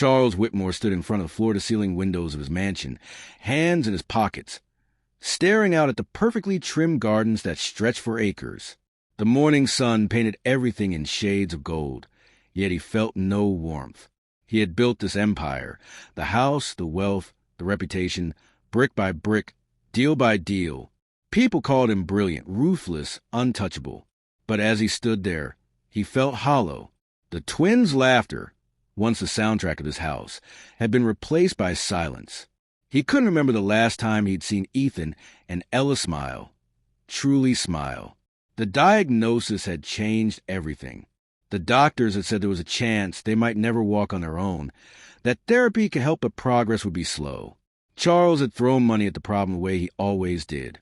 Charles Whitmore stood in front of the floor-to-ceiling windows of his mansion, hands in his pockets, staring out at the perfectly trimmed gardens that stretched for acres. The morning sun painted everything in shades of gold, yet he felt no warmth. He had built this empire, the house, the wealth, the reputation, brick by brick, deal by deal. People called him brilliant, ruthless, untouchable. But as he stood there, he felt hollow. The twins' laughter, once the soundtrack of his house, had been replaced by silence. He couldn't remember the last time he'd seen Ethan and Ella smile, truly smile. The diagnosis had changed everything. The doctors had said there was a chance they might never walk on their own, that therapy could help but progress would be slow. Charles had thrown money at the problem the way he always did,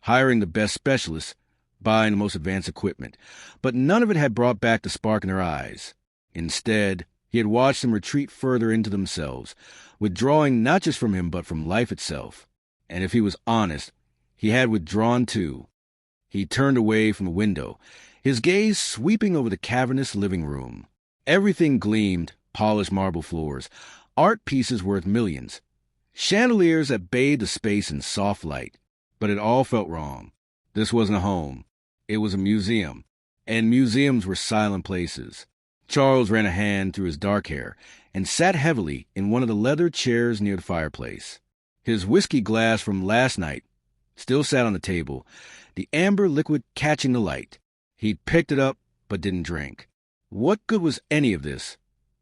hiring the best specialists, buying the most advanced equipment, but none of it had brought back the spark in their eyes. Instead, he had watched them retreat further into themselves, withdrawing not just from him but from life itself. And if he was honest, he had withdrawn too. He turned away from the window, his gaze sweeping over the cavernous living room. Everything gleamed, polished marble floors, art pieces worth millions, chandeliers that bathed the space in soft light. But it all felt wrong. This wasn't a home. It was a museum, and museums were silent places. Charles ran a hand through his dark hair and sat heavily in one of the leather chairs near the fireplace. His whiskey glass from last night still sat on the table, the amber liquid catching the light. He picked it up, but didn't drink. What good was any of this?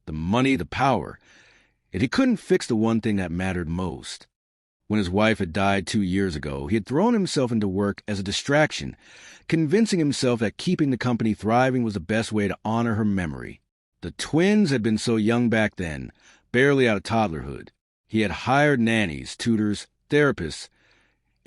The money, the power, if he couldn't fix the one thing that mattered most? When his wife had died 2 years ago, he had thrown himself into work as a distraction, convincing himself that keeping the company thriving was the best way to honor her memory. The twins had been so young back then, barely out of toddlerhood. He had hired nannies, tutors, therapists,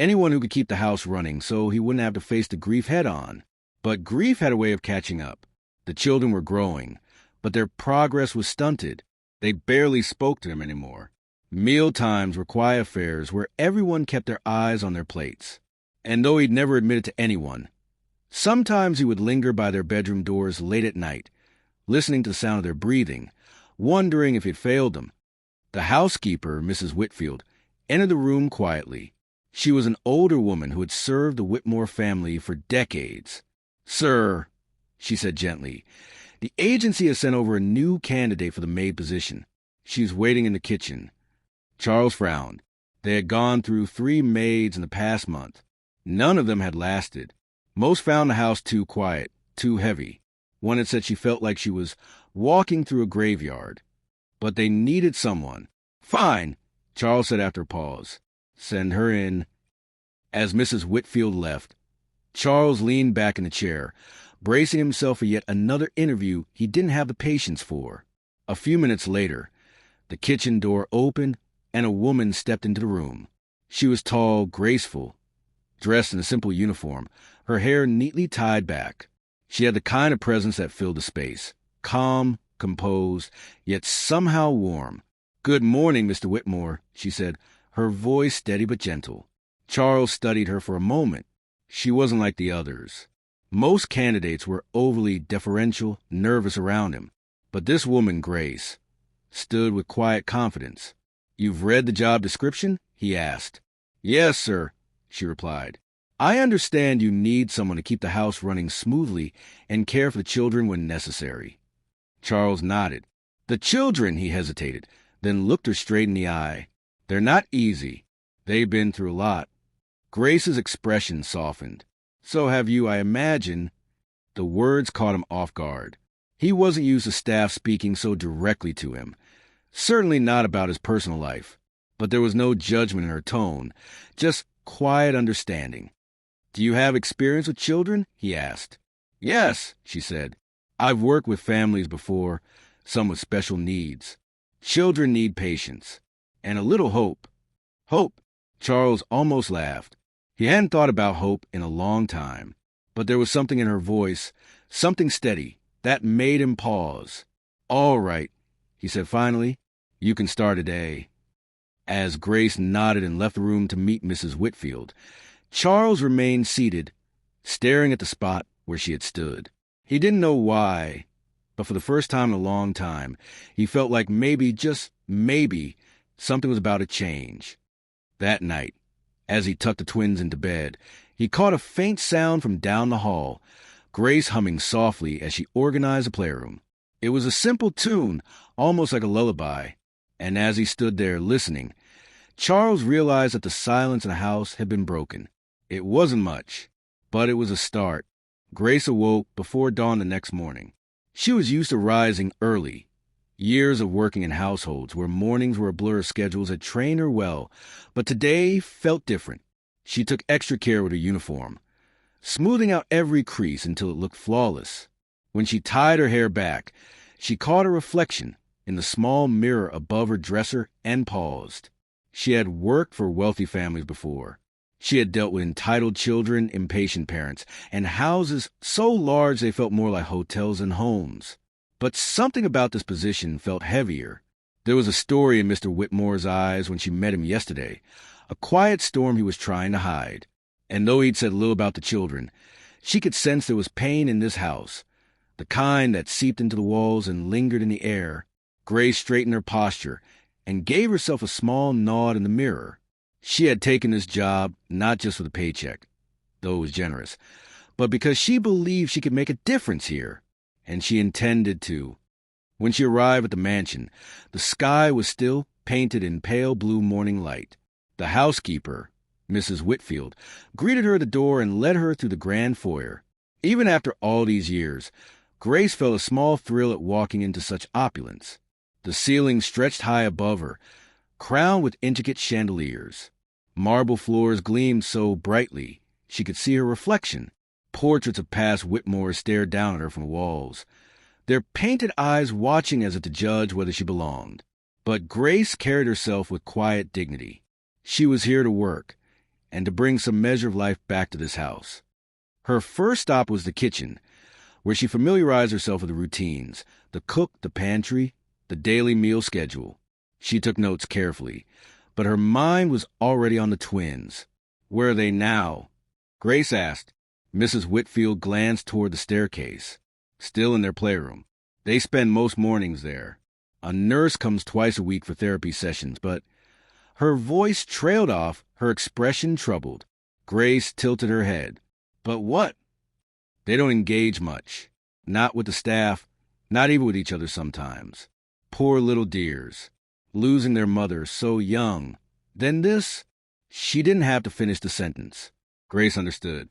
anyone who could keep the house running so he wouldn't have to face the grief head-on. But grief had a way of catching up. The children were growing, but their progress was stunted. They barely spoke to him anymore. Meal times were quiet affairs where everyone kept their eyes on their plates. And though he'd never admitted to anyone, sometimes he would linger by their bedroom doors late at night, listening to the sound of their breathing, wondering if it failed them. The housekeeper, Mrs. Whitfield, entered the room quietly. She was an older woman who had served the Whitmore family for decades. "Sir," she said gently, "the agency has sent over a new candidate for the maid position. She's waiting in the kitchen." Charles frowned. They had gone through 3 maids in the past month. None of them had lasted. Most found the house too quiet, too heavy. One had said she felt like she was walking through a graveyard. But they needed someone. "Fine," Charles said after a pause. "Send her in." As Mrs. Whitfield left, Charles leaned back in the chair, bracing himself for yet another interview he didn't have the patience for. A few minutes later, the kitchen door opened and a woman stepped into the room. She was tall, graceful, dressed in a simple uniform, her hair neatly tied back. She had the kind of presence that filled the space, calm, composed, yet somehow warm. "Good morning, Mr. Whitmore," she said, her voice steady but gentle. Charles studied her for a moment. She wasn't like the others. Most candidates were overly deferential, nervous around him. But this woman, Grace, stood with quiet confidence. "You've read the job description?" he asked. "Yes, sir," she replied. "I understand you need someone to keep the house running smoothly and care for the children when necessary." Charles nodded. "The children," he hesitated, then looked her straight in the eye. "They're not easy. They've been through a lot." Grace's expression softened. "So have you, I imagine." The words caught him off guard. He wasn't used to staff speaking so directly to him. Certainly not about his personal life. But there was no judgment in her tone, just quiet understanding. "Do you have experience with children?" he asked. "Yes," she said. "I've worked with families before, some with special needs. Children need patience. And a little hope." "Hope?" Charles almost laughed. He hadn't thought about hope in a long time. But there was something in her voice, something steady, that made him pause. "All right," he said finally. "You can start today." As Grace nodded and left the room to meet Mrs. Whitfield, Charles remained seated, staring at the spot where she had stood. He didn't know why, But for the first time in a long time, he felt like maybe, just maybe, something was about to change. That night, as he tucked the twins into bed, he caught a faint sound from down the hall, Grace humming softly as she organized the playroom. It was a simple tune, almost like a lullaby, and as he stood there listening, Charles realized that the silence in the house had been broken. It wasn't much, but it was a start. Grace awoke before dawn the next morning. She was used to rising early. Years of working in households where mornings were a blur of schedules had trained her well, but today felt different. She took extra care with her uniform, smoothing out every crease until it looked flawless. When she tied her hair back, she caught a reflection in the small mirror above her dresser and paused. She had worked for wealthy families before. She had dealt with entitled children, impatient parents, and houses so large they felt more like hotels than homes. But something about this position felt heavier. There was a story in Mr. Whitmore's eyes when she met him yesterday, a quiet storm he was trying to hide. And though he'd said little about the children, she could sense there was pain in this house, the kind that seeped into the walls and lingered in the air. Grace straightened her posture and gave herself a small nod in the mirror. She had taken this job not just for the paycheck, though it was generous, but because she believed she could make a difference here, and she intended to. When she arrived at the mansion, the sky was still painted in pale blue morning light. The housekeeper, Mrs. Whitfield, greeted her at the door and led her through the grand foyer. Even after all these years, Grace felt a small thrill at walking into such opulence. The ceiling stretched high above her, crowned with intricate chandeliers. Marble floors gleamed so brightly she could see her reflection. Portraits of past Whitmores stared down at her from the walls, their painted eyes watching as if to judge whether she belonged. But Grace carried herself with quiet dignity. She was here to work, and to bring some measure of life back to this house. Her first stop was the kitchen, where she familiarized herself with the routines, the cook, the pantry, the daily meal schedule. She took notes carefully, but her mind was already on the twins. Where are they now? Grace asked. Mrs. Whitfield glanced toward the staircase. Still in their playroom. They spend most mornings there. A nurse comes twice a week for therapy sessions, but her voice trailed off, her expression troubled. Grace tilted her head. But what? They don't engage much. Not with the staff, not even with each other sometimes. Poor little dears, losing their mother so young. Then this? She didn't have to finish the sentence. Grace understood.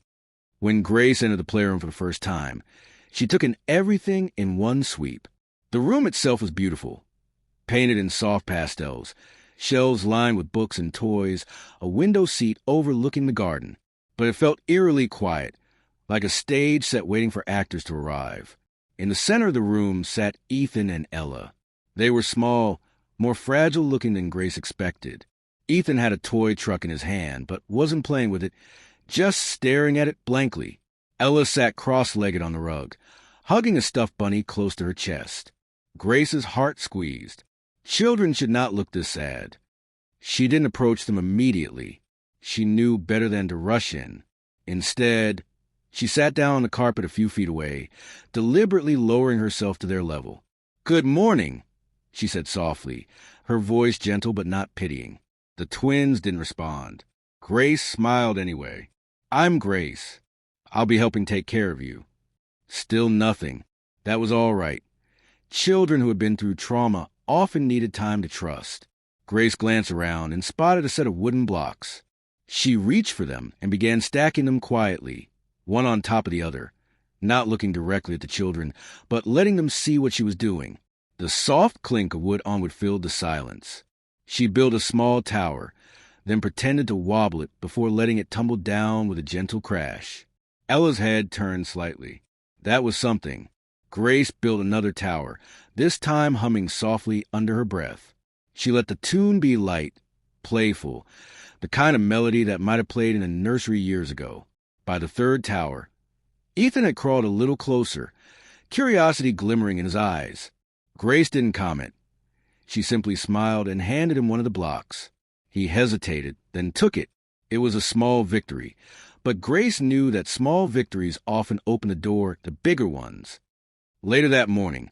When Grace entered the playroom for the first time, she took in everything in one sweep. The room itself was beautiful, painted in soft pastels, shelves lined with books and toys, a window seat overlooking the garden. But it felt eerily quiet, like a stage set waiting for actors to arrive. In the center of the room sat Ethan and Ella. They were small, more fragile looking than Grace expected. Ethan had a toy truck in his hand, but wasn't playing with it, just staring at it blankly. Ella sat cross-legged on the rug, hugging a stuffed bunny close to her chest. Grace's heart squeezed. Children should not look this sad. She didn't approach them immediately. She knew better than to rush in. Instead, she sat down on the carpet a few feet away, deliberately lowering herself to their level. "Good morning," she said softly, her voice gentle but not pitying. The twins didn't respond. Grace smiled anyway. "I'm Grace. I'll be helping take care of you." Still nothing. That was all right. Children who had been through trauma often needed time to trust. Grace glanced around and spotted a set of wooden blocks. She reached for them and began stacking them quietly, one on top of the other, not looking directly at the children, but letting them see what she was doing. The soft clink of wood onward filled the silence. She built a small tower, then pretended to wobble it before letting it tumble down with a gentle crash. Ella's head turned slightly. That was something. Grace built another tower, this time humming softly under her breath. She let the tune be light, playful, the kind of melody that might have played in a nursery years ago. By the third tower, Ethan had crawled a little closer, curiosity glimmering in his eyes. Grace didn't comment. She simply smiled and handed him one of the blocks. He hesitated, then took it. It was a small victory, but Grace knew that small victories often open the door to bigger ones. Later that morning,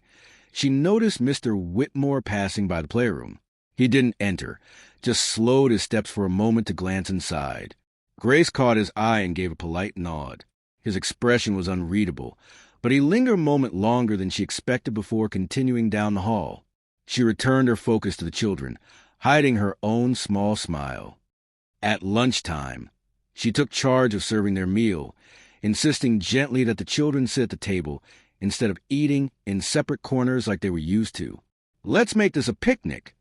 she noticed Mr. Whitmore passing by the playroom. He didn't enter, just slowed his steps for a moment to glance inside. Grace caught his eye and gave a polite nod. His expression was unreadable, but he lingered a moment longer than she expected before continuing down the hall. She returned her focus to the children, hiding her own small smile. At lunchtime, she took charge of serving their meal, insisting gently that the children sit at the table instead of eating in separate corners like they were used to. "Let's make this a picnic,"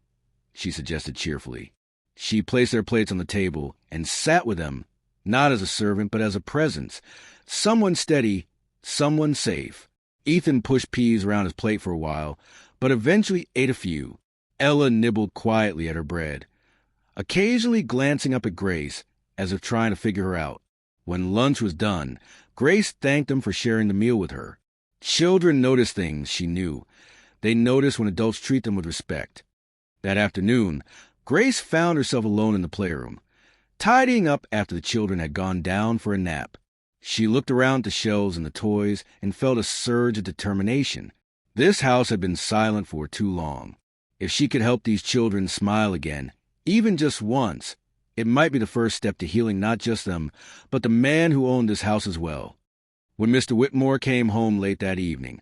she suggested cheerfully. She placed their plates on the table and sat with them, not as a servant but as a presence. Someone steady, someone safe. Ethan pushed peas around his plate for a while, but eventually ate a few. Ella nibbled quietly at her bread, occasionally glancing up at Grace as if trying to figure her out. When lunch was done, Grace thanked them for sharing the meal with her. Children notice things, she knew. They notice when adults treat them with respect. That afternoon, Grace found herself alone in the playroom, tidying up after the children had gone down for a nap. She looked around the shelves and the toys and felt a surge of determination. This house had been silent for too long. If she could help these children smile again, even just once, it might be the first step to healing not just them, but the man who owned this house as well. When Mr. Whitmore came home late that evening,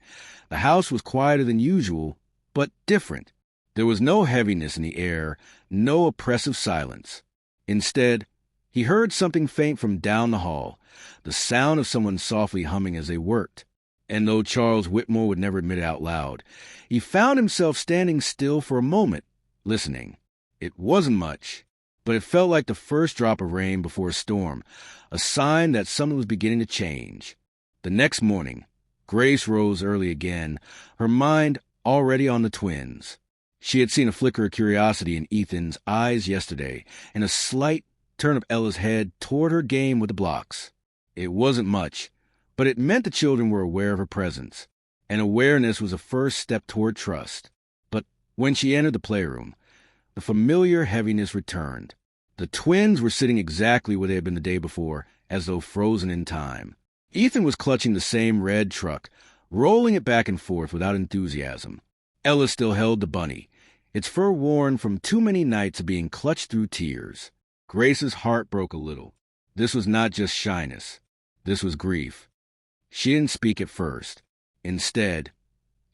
the house was quieter than usual, but different. There was no heaviness in the air, no oppressive silence. Instead, he heard something faint from down the hall, the sound of someone softly humming as they worked. And though Charles Whitmore would never admit it out loud, he found himself standing still for a moment, listening. It wasn't much, but it felt like the first drop of rain before a storm, a sign that something was beginning to change. The next morning, Grace rose early again, her mind already on the twins. She had seen a flicker of curiosity in Ethan's eyes yesterday, and a slight turn of Ella's head toward her game with the blocks. It wasn't much, but it meant the children were aware of her presence, and awareness was a first step toward trust. But when she entered the playroom, the familiar heaviness returned. The twins were sitting exactly where they had been the day before, as though frozen in time. Ethan was clutching the same red truck, rolling it back and forth without enthusiasm. Ella still held the bunny, its fur worn from too many nights of being clutched through tears. Grace's heart broke a little. This was not just shyness. This was grief. She didn't speak at first. Instead,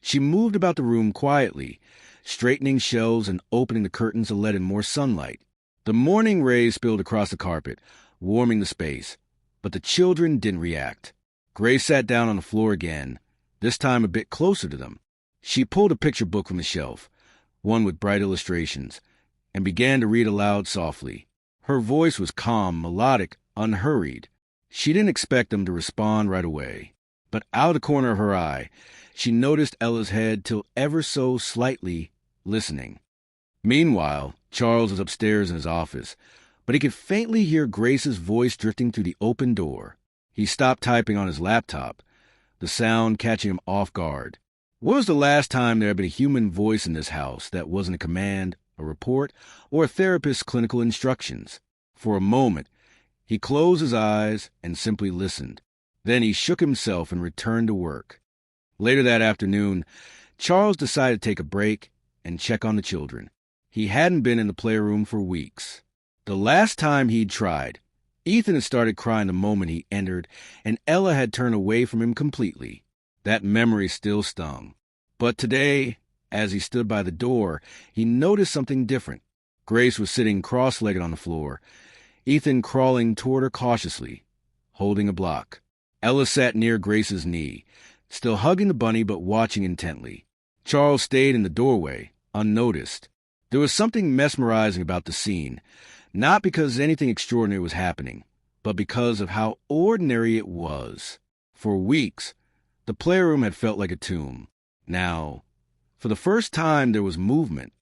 she moved about the room quietly, straightening shelves and opening the curtains to let in more sunlight. The morning rays spilled across the carpet, warming the space, but the children didn't react. Grace sat down on the floor again, this time a bit closer to them. She pulled a picture book from the shelf, one with bright illustrations, and began to read aloud softly. Her voice was calm, melodic, unhurried. She didn't expect them to respond right away, but out of the corner of her eye, she noticed Ella's head tilt ever so slightly, listening. Meanwhile, Charles was upstairs in his office, but he could faintly hear Grace's voice drifting through the open door. He stopped typing on his laptop, the sound catching him off guard. When was the last time there had been a human voice in this house that wasn't a command, a report, or a therapist's clinical instructions? For a moment, he closed his eyes and simply listened. Then he shook himself and returned to work. Later that afternoon, Charles decided to take a break and check on the children. He hadn't been in the playroom for weeks. The last time he'd tried, Ethan had started crying the moment he entered, and Ella had turned away from him completely. That memory still stung. But today, as he stood by the door, he noticed something different. Grace was sitting cross-legged on the floor, Ethan crawling toward her cautiously, holding a block. Ella sat near Grace's knee, still hugging the bunny but watching intently. Charles stayed in the doorway, unnoticed. There was something mesmerizing about the scene, not because anything extraordinary was happening, but because of how ordinary it was. For weeks, the playroom had felt like a tomb. Now, for the first time, there was movement.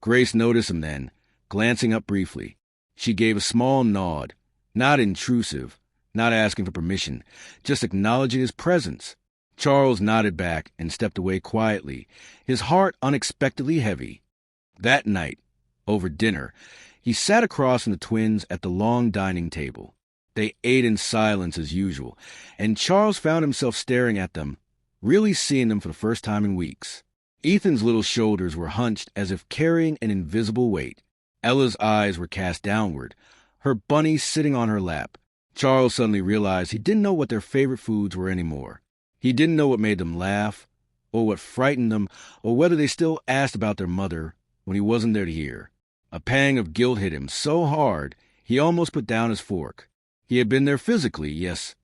Grace noticed him then, glancing up briefly. She gave a small nod, not intrusive, not asking for permission, just acknowledging his presence. Charles nodded back and stepped away quietly, his heart unexpectedly heavy. That night, over dinner, he sat across from the twins at the long dining table. They ate in silence as usual, and Charles found himself staring at them, really seeing them for the first time in weeks. Ethan's little shoulders were hunched as if carrying an invisible weight. Ella's eyes were cast downward, her bunny sitting on her lap. Charles suddenly realized he didn't know what their favorite foods were anymore. He didn't know what made them laugh, or what frightened them, or whether they still asked about their mother when he wasn't there to hear. A pang of guilt hit him so hard he almost put down his fork. He had been there physically, yes,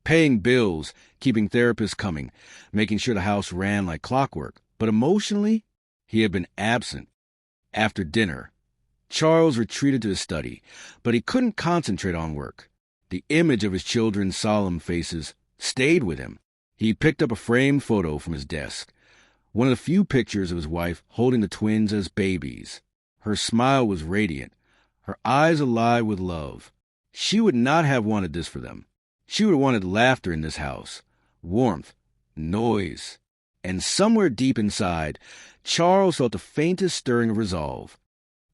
paying bills, keeping therapists coming, making sure the house ran like clockwork. But emotionally, he had been absent. After dinner, Charles retreated to his study, but he couldn't concentrate on work. The image of his children's solemn faces stayed with him. He picked up a framed photo from his desk, one of the few pictures of his wife holding the twins as babies. Her smile was radiant, her eyes alive with love. She would not have wanted this for them. She would have wanted laughter in this house, warmth, noise. And somewhere deep inside, Charles felt the faintest stirring of resolve.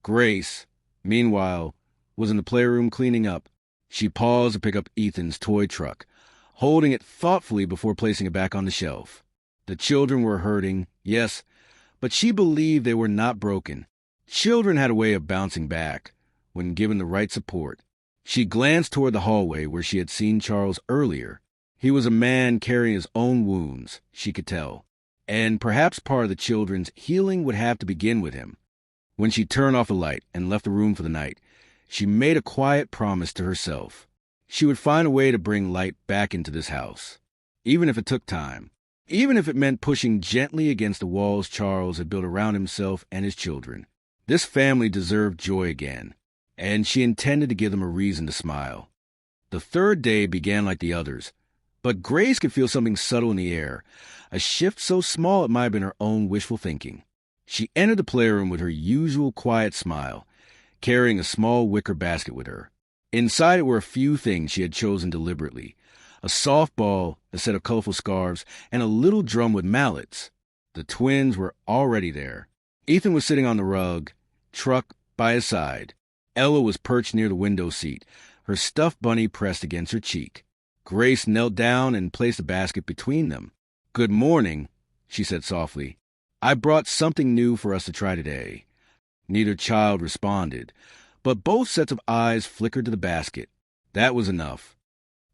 Grace, meanwhile, was in the playroom cleaning up. She paused to pick up Ethan's toy truck, holding it thoughtfully before placing it back on the shelf. The children were hurting, yes, but she believed they were not broken. Children had a way of bouncing back when given the right support. She glanced toward the hallway where she had seen Charles earlier. He was a man carrying his own wounds, she could tell, and perhaps part of the children's healing would have to begin with him. When she turned off the light and left the room for the night, she made a quiet promise to herself. She would find a way to bring light back into this house, even if it took time, even if it meant pushing gently against the walls Charles had built around himself and his children. This family deserved joy again, and she intended to give them a reason to smile. The third day began like the others, but Grace could feel something subtle in the air, a shift so small it might have been her own wishful thinking. She entered the playroom with her usual quiet smile, carrying a small wicker basket with her. Inside it were a few things she had chosen deliberately: a softball, a set of colorful scarves, and a little drum with mallets. The twins were already there. Ethan was sitting on the rug, truck by his side. Ella was perched near the window seat, her stuffed bunny pressed against her cheek. Grace knelt down and placed the basket between them. "Good morning," she said softly. "I brought something new for us to try today." Neither child responded, but both sets of eyes flickered to the basket. That was enough.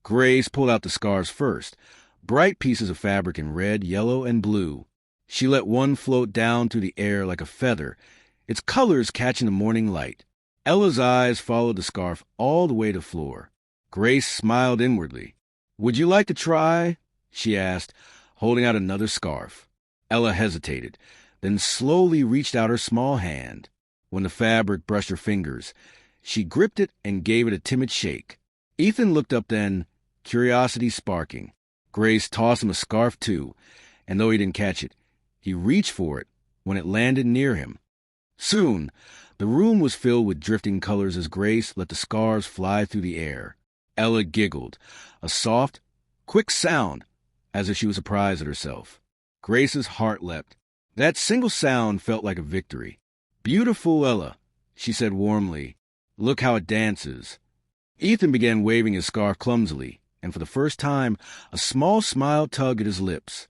Grace pulled out the scarves first, bright pieces of fabric in red, yellow, and blue. She let one float down through the air like a feather, its colors catching the morning light. Ella's eyes followed the scarf all the way to the floor. Grace smiled inwardly. "Would you like to try?" she asked, holding out another scarf. Ella hesitated, then slowly reached out her small hand. When the fabric brushed her fingers, she gripped it and gave it a timid shake. Ethan looked up then, curiosity sparking. Grace tossed him a scarf too, and though he didn't catch it, he reached for it when it landed near him. Soon, the room was filled with drifting colors as Grace let the scarves fly through the air. Ella giggled, a soft, quick sound, as if she was surprised at herself. Grace's heart leapt. That single sound felt like a victory. "Beautiful, Ella," she said warmly. "Look how it dances." Ethan began waving his scarf clumsily, and for the first time, a small smile tugged at his lips.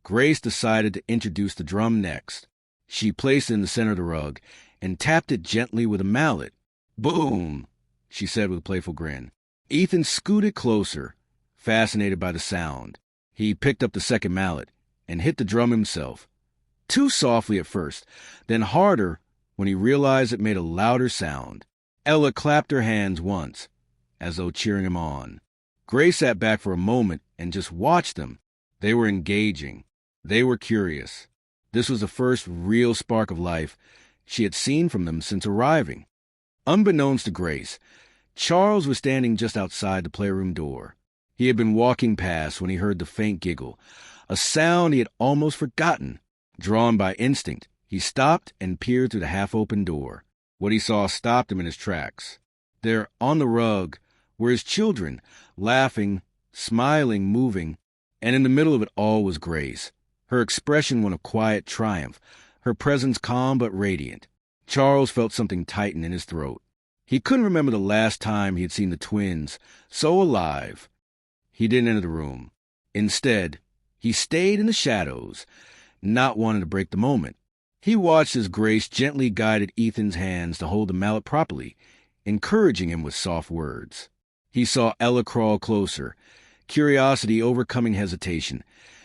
Grace decided to introduce the drum next. She placed it in the center of the rug and tapped it gently with a mallet. "Boom," she said with a playful grin. Ethan scooted closer, fascinated by the sound. He picked up the second mallet and hit the drum himself. Too softly at first, then harder when he realized it made a louder sound. Ella clapped her hands once, as though cheering him on. Grace sat back for a moment and just watched them. They were engaging. They were curious. This was the first real spark of life she had seen from them since arriving. Unbeknownst to Grace, Charles was standing just outside the playroom door. He had been walking past when he heard the faint giggle, a sound he had almost forgotten. Drawn by instinct, he stopped and peered through the half-open door. What he saw stopped him in his tracks. There, on the rug, were his children, laughing, smiling, moving, and in the middle of it all was Grace, her expression one of quiet triumph, her presence calm but radiant. Charles felt something tighten in his throat. He couldn't remember the last time he had seen the twins so alive. He didn't enter the room. Instead, he stayed in the shadows, not wanting to break the moment. He watched as Grace gently guided Ethan's hands to hold the mallet properly, encouraging him with soft words. He saw Ella crawl closer, curiosity overcoming hesitation,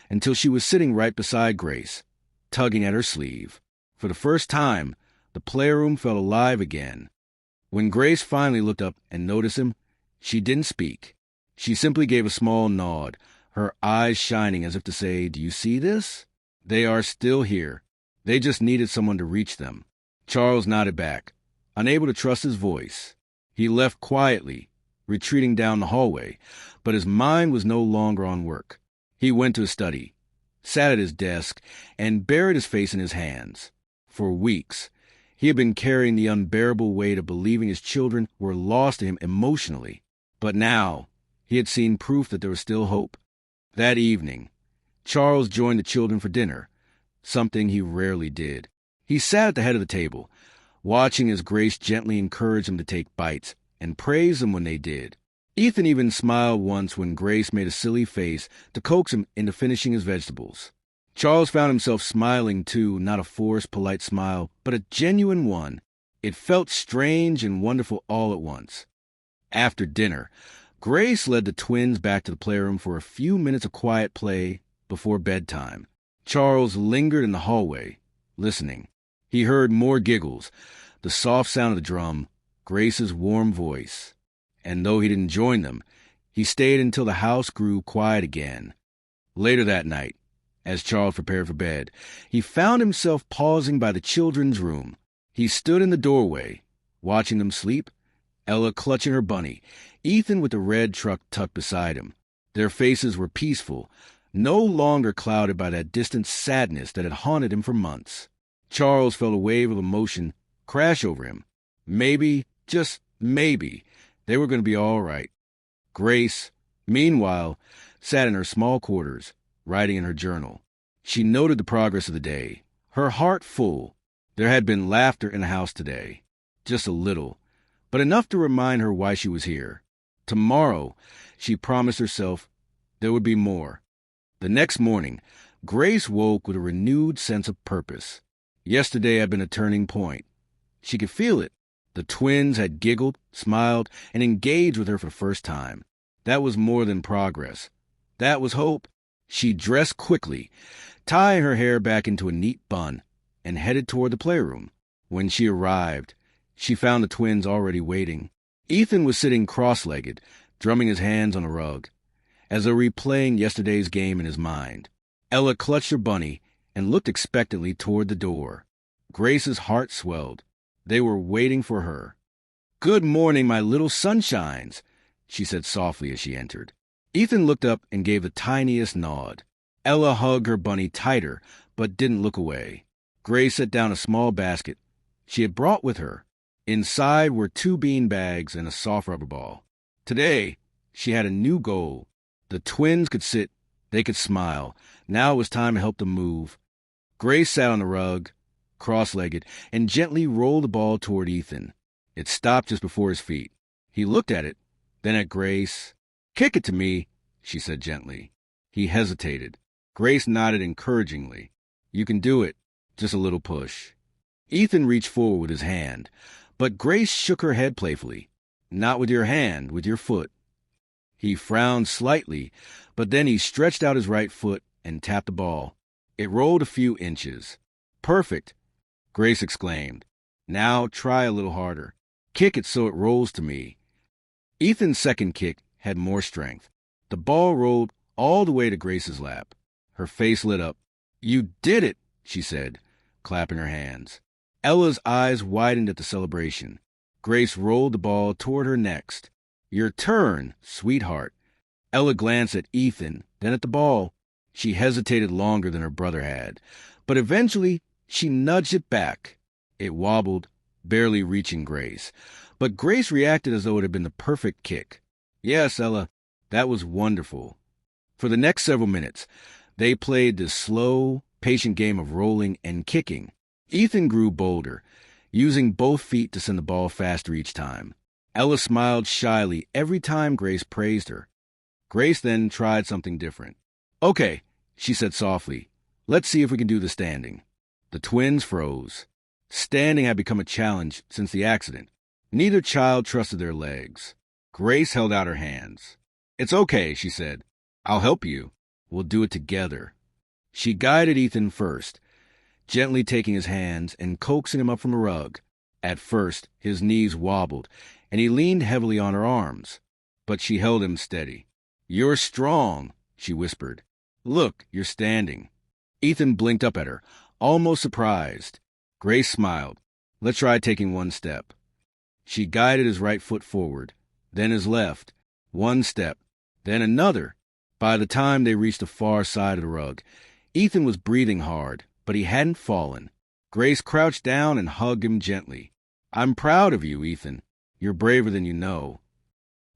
until she was sitting right beside Grace, tugging at her sleeve. For the first time, the playroom felt alive again. When Grace finally looked up and noticed him, she didn't speak. She simply gave a small nod, her eyes shining as if to say, "Do you see this? They are still here. They just needed someone to reach them." Charles nodded back, unable to trust his voice. He left quietly, retreating down the hallway, but his mind was no longer on work. He went to his study, sat at his desk, and buried his face in his hands. For weeks, he had been carrying the unbearable weight of believing his children were lost to him emotionally. But now, he had seen proof that there was still hope. That evening, Charles joined the children for dinner, something he rarely did. He sat at the head of the table, watching as Grace gently encouraged him to take bites and praised them when they did. Ethan even smiled once when Grace made a silly face to coax him into finishing his vegetables. Charles found himself smiling too, not a forced, polite smile, but a genuine one. It felt strange and wonderful all at once. After dinner, Grace led the twins back to the playroom for a few minutes of quiet play before bedtime. Charles lingered in the hallway, listening. He heard more giggles, the soft sound of the drum, Grace's warm voice. And though he didn't join them, he stayed until the house grew quiet again. Later that night, as Charles prepared for bed, he found himself pausing by the children's room. He stood in the doorway, watching them sleep, Ella clutching her bunny, Ethan with the red truck tucked beside him. Their faces were peaceful, no longer clouded by that distant sadness that had haunted him for months. Charles felt a wave of emotion crash over him. Maybe, just maybe, they were going to be all right. Grace, meanwhile, sat in her small quarters, writing in her journal. She noted the progress of the day, her heart full. There had been laughter in the house today, just a little, but enough to remind her why she was here. Tomorrow, she promised herself, there would be more. The next morning, Grace woke with a renewed sense of purpose. Yesterday had been a turning point. She could feel it. The twins had giggled, smiled, and engaged with her for the first time. That was more than progress. That was hope. She dressed quickly, tying her hair back into a neat bun, and headed toward the playroom. When she arrived, she found the twins already waiting. Ethan was sitting cross-legged, drumming his hands on a rug, as though replaying yesterday's game in his mind. Ella clutched her bunny and looked expectantly toward the door. Grace's heart swelled. They were waiting for her. "Good morning, my little sunshines," she said softly as she entered. Ethan looked up and gave the tiniest nod. Ella hugged her bunny tighter, but didn't look away. Grace set down a small basket she had brought with her. Inside were 2 bean bags and a soft rubber ball. Today, she had a new goal. The twins could sit, they could smile. Now it was time to help them move. Grace sat on the rug, cross-legged, and gently rolled the ball toward Ethan. It stopped just before his feet. He looked at it, then at Grace. "Kick it to me," she said gently. He hesitated. Grace nodded encouragingly. "You can do it. Just a little push." Ethan reached forward with his hand, but Grace shook her head playfully. "Not with your hand, with your foot." He frowned slightly, but then he stretched out his right foot and tapped the ball. It rolled a few inches. "Perfect," Grace exclaimed. "Now try a little harder. Kick it so it rolls to me." Ethan's second kick had more strength. The ball rolled all the way to Grace's lap. Her face lit up. "You did it," she said, clapping her hands. Ella's eyes widened at the celebration. Grace rolled the ball toward her next. "Your turn, sweetheart." Ella glanced at Ethan, then at the ball. She hesitated longer than her brother had, but eventually she nudged it back. It wobbled, barely reaching Grace, but Grace reacted as though it had been the perfect kick. "Yes, Ella, that was wonderful." For the next several minutes, they played this slow, patient game of rolling and kicking. Ethan grew bolder, using both feet to send the ball faster each time. Ella smiled shyly every time Grace praised her. Grace then tried something different. "Okay," she said softly. Let's see if we can do the standing. The twins froze. Standing had become a challenge since the accident. Neither child trusted their legs. Grace held out her hands. "It's okay," she said. "I'll help you. We'll do it together." She guided Ethan first, gently taking his hands and coaxing him up from the rug. At first, his knees wobbled, and he leaned heavily on her arms. But she held him steady. "You're strong," she whispered. "Look, you're standing." Ethan blinked up at her, almost surprised. Grace smiled. "Let's try taking one step." She guided his right foot forward, then his left. One step, then another. By the time they reached the far side of the rug, Ethan was breathing hard, but he hadn't fallen. Grace crouched down and hugged him gently. "I'm proud of you, Ethan. You're braver than you know."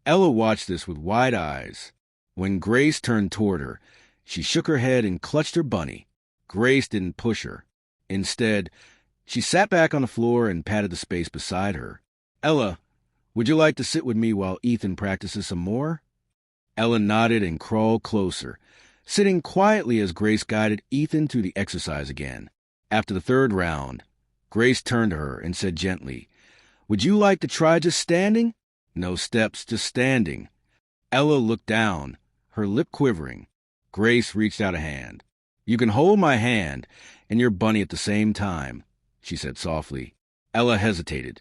Ella watched this with wide eyes. When Grace turned toward her, she shook her head and clutched her bunny. Grace didn't push her. Instead, she sat back on the floor and patted the space beside her. "Ella, would you like to sit with me while Ethan practices some more?" Ella nodded and crawled closer, sitting quietly as Grace guided Ethan through the exercise again. After the third round, Grace turned to her and said gently, "Would you like to try just standing? No steps, just standing." Ella looked down, her lip quivering. Grace reached out a hand. "You can hold my hand and your bunny at the same time," she said softly. Ella hesitated,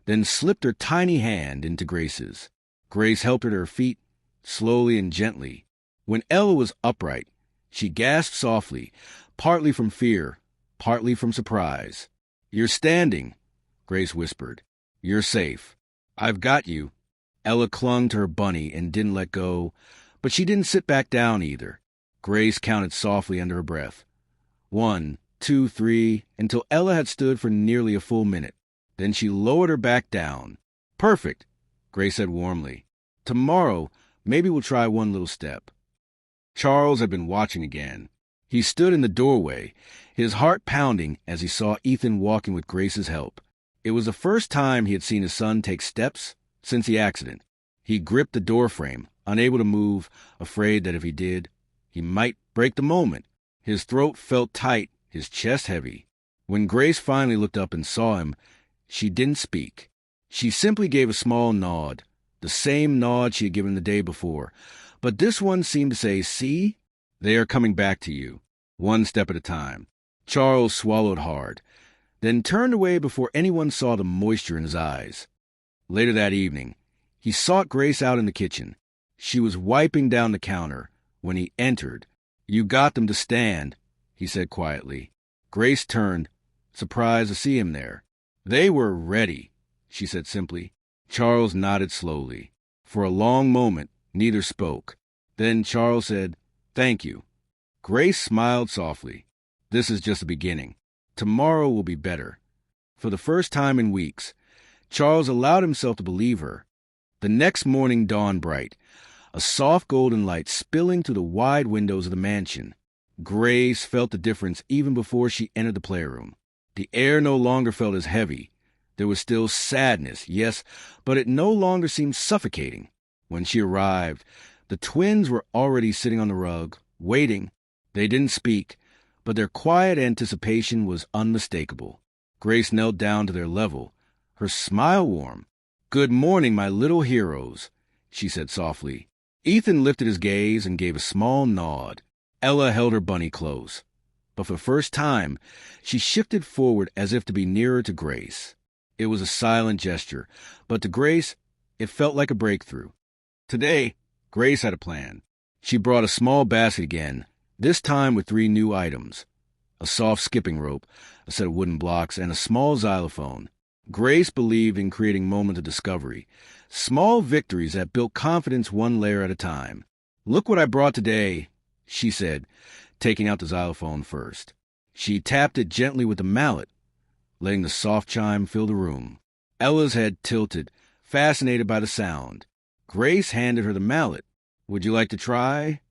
then slipped her tiny hand into Grace's. Grace helped her to her feet, slowly and gently. When Ella was upright, she gasped softly, partly from fear, partly from surprise. "You're standing," Grace whispered. "You're safe. I've got you." Ella clung to her bunny and didn't let go, but she didn't sit back down either. Grace counted softly under her breath. 1, 2, 3, until Ella had stood for nearly a full minute. Then she lowered her back down. "Perfect," Grace said warmly. "Tomorrow, maybe we'll try one little step." Charles had been watching again. He stood in the doorway, his heart pounding as he saw Ethan walking with Grace's help. It was the first time he had seen his son take steps since the accident. He gripped the doorframe, unable to move, afraid that if he did, he might break the moment. His throat felt tight, his chest heavy. When Grace finally looked up and saw him, she didn't speak. She simply gave a small nod, the same nod she had given the day before. But this one seemed to say, "See? They are coming back to you, one step at a time." Charles swallowed hard, then turned away before anyone saw the moisture in his eyes. Later that evening, he sought Grace out in the kitchen. She was wiping down the counter when he entered. "You got them to stand," he said quietly. Grace turned, surprised to see him there. "They were ready," she said simply. Charles nodded slowly. For a long moment, neither spoke. Then Charles said, "Thank you." Grace smiled softly. "This is just the beginning. Tomorrow will be better." For the first time in weeks, Charles allowed himself to believe her. The next morning dawned bright, a soft golden light spilling through the wide windows of the mansion. Grace felt the difference even before she entered the playroom. The air no longer felt as heavy. There was still sadness, yes, but it no longer seemed suffocating. When she arrived, the twins were already sitting on the rug, waiting. They didn't speak, but their quiet anticipation was unmistakable. Grace knelt down to their level, her smile warm. "Good morning, my little heroes," she said softly. Ethan lifted his gaze and gave a small nod. Ella held her bunny close. But for the first time, she shifted forward as if to be nearer to Grace. It was a silent gesture, but to Grace, it felt like a breakthrough. Today, Grace had a plan. She brought a small basket again, this time with 3 new items: a soft skipping rope, a set of wooden blocks, and a small xylophone. Grace believed in creating moments of discovery, small victories that built confidence one layer at a time. "Look what I brought today," she said, taking out the xylophone first. She tapped it gently with the mallet, letting the soft chime fill the room. Ella's head tilted, fascinated by the sound. Grace handed her the mallet. "Would you like to try?"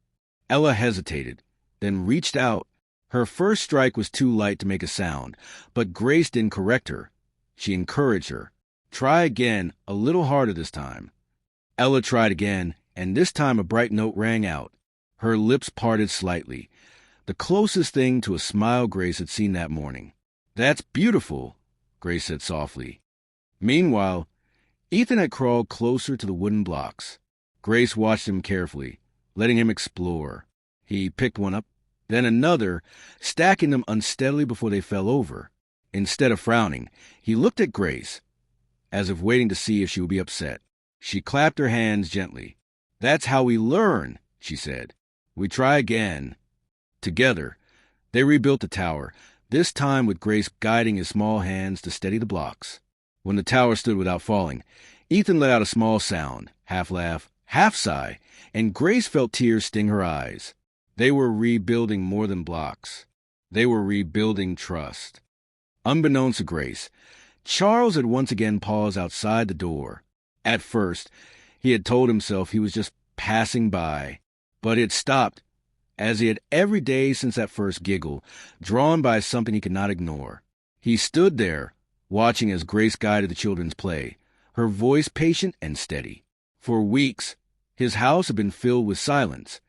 Ella hesitated, then reached out. Her first strike was too light to make a sound, but Grace didn't correct her. She encouraged her. "Try again, a little harder this time." Ella tried again, and this time a bright note rang out. Her lips parted slightly, the closest thing to a smile Grace had seen that morning. "That's beautiful," Grace said softly. Meanwhile, Ethan had crawled closer to the wooden blocks. Grace watched him carefully, letting him explore. He picked one up, then another, stacking them unsteadily before they fell over. Instead of frowning, he looked at Grace, as if waiting to see if she would be upset. She clapped her hands gently. "That's how we learn," she said. "We try again." Together, they rebuilt the tower, this time with Grace guiding his small hands to steady the blocks. When the tower stood without falling, Ethan let out a small sound, half laugh, half sigh, and Grace felt tears sting her eyes. They were rebuilding more than blocks. They were rebuilding trust. Unbeknownst to Grace, Charles had once again paused outside the door. At first, he had told himself he was just passing by, but he had stopped, as he had every day since that first giggle, drawn by something he could not ignore. He stood there, watching as Grace guided the children's play, her voice patient and steady. For weeks, his house had been filled with silence,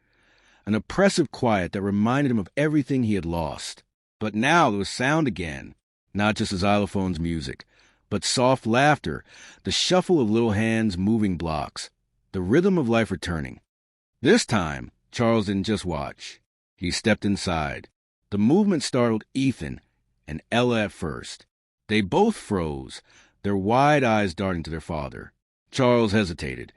an oppressive quiet that reminded him of everything he had lost. But now there was sound again, not just his xylophone's music, but soft laughter, the shuffle of little hands moving blocks, the rhythm of life returning. This time, Charles didn't just watch. He stepped inside. The movement startled Ethan and Ella at first. They both froze, their wide eyes darting to their father. Charles hesitated.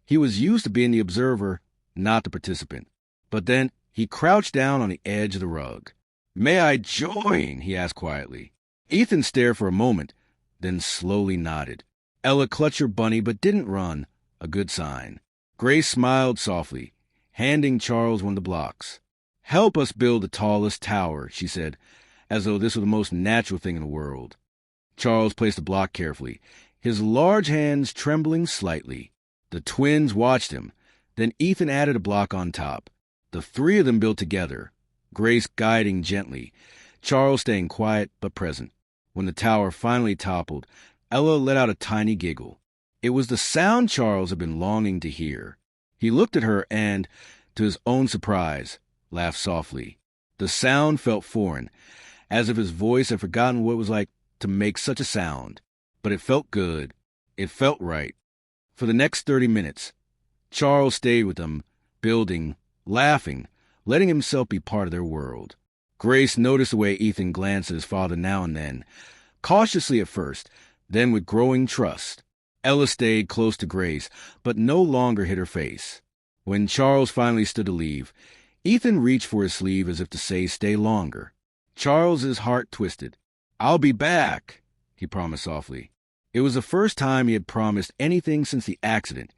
He was used to being the observer, not the participant. But then he crouched down on the edge of the rug. "May I join?" he asked quietly. Ethan stared for a moment, then slowly nodded. Ella clutched her bunny but didn't run, a good sign. Grace smiled softly, handing Charles one of the blocks. "Help us build the tallest tower," she said, as though this were the most natural thing in the world. Charles placed the block carefully, his large hands trembling slightly. The twins watched him. Then Ethan added a block on top. The three of them built together, Grace guiding gently, Charles staying quiet but present. When the tower finally toppled, Ella let out a tiny giggle. It was the sound Charles had been longing to hear. He looked at her and, to his own surprise, laughed softly. The sound felt foreign, as if his voice had forgotten what it was like to make such a sound. But it felt good. It felt right. For the next 30 minutes, Charles stayed with them, building, laughing, letting himself be part of their world. Grace noticed the way Ethan glanced at his father now and then, cautiously at first, then with growing trust. Ella stayed close to Grace, but no longer hid her face. When Charles finally stood to leave, Ethan reached for his sleeve as if to say, "Stay longer." Charles's heart twisted. "I'll be back," he promised softly. It was the first time he had promised anything since the accident,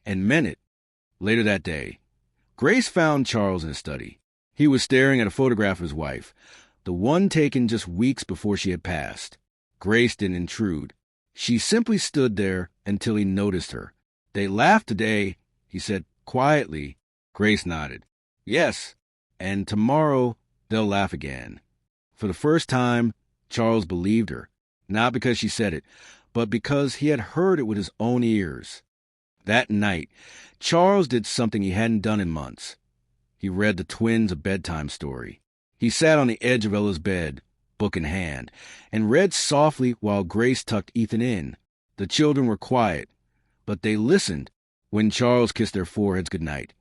and meant it. Later that day, Grace found Charles in his study. He was staring at a photograph of his wife, the one taken just weeks before she had passed. Grace didn't intrude. She simply stood there until he noticed her. "They laughed today," he said quietly. Grace nodded. "Yes, and tomorrow they'll laugh again." For the first time, Charles believed her, not because she said it, but because he had heard it with his own ears. That night, Charles did something he hadn't done in months. He read the twins a bedtime story. He sat on the edge of Ella's bed, book in hand, and read softly while Grace tucked Ethan in. The children were quiet, but they listened when Charles kissed their foreheads goodnight.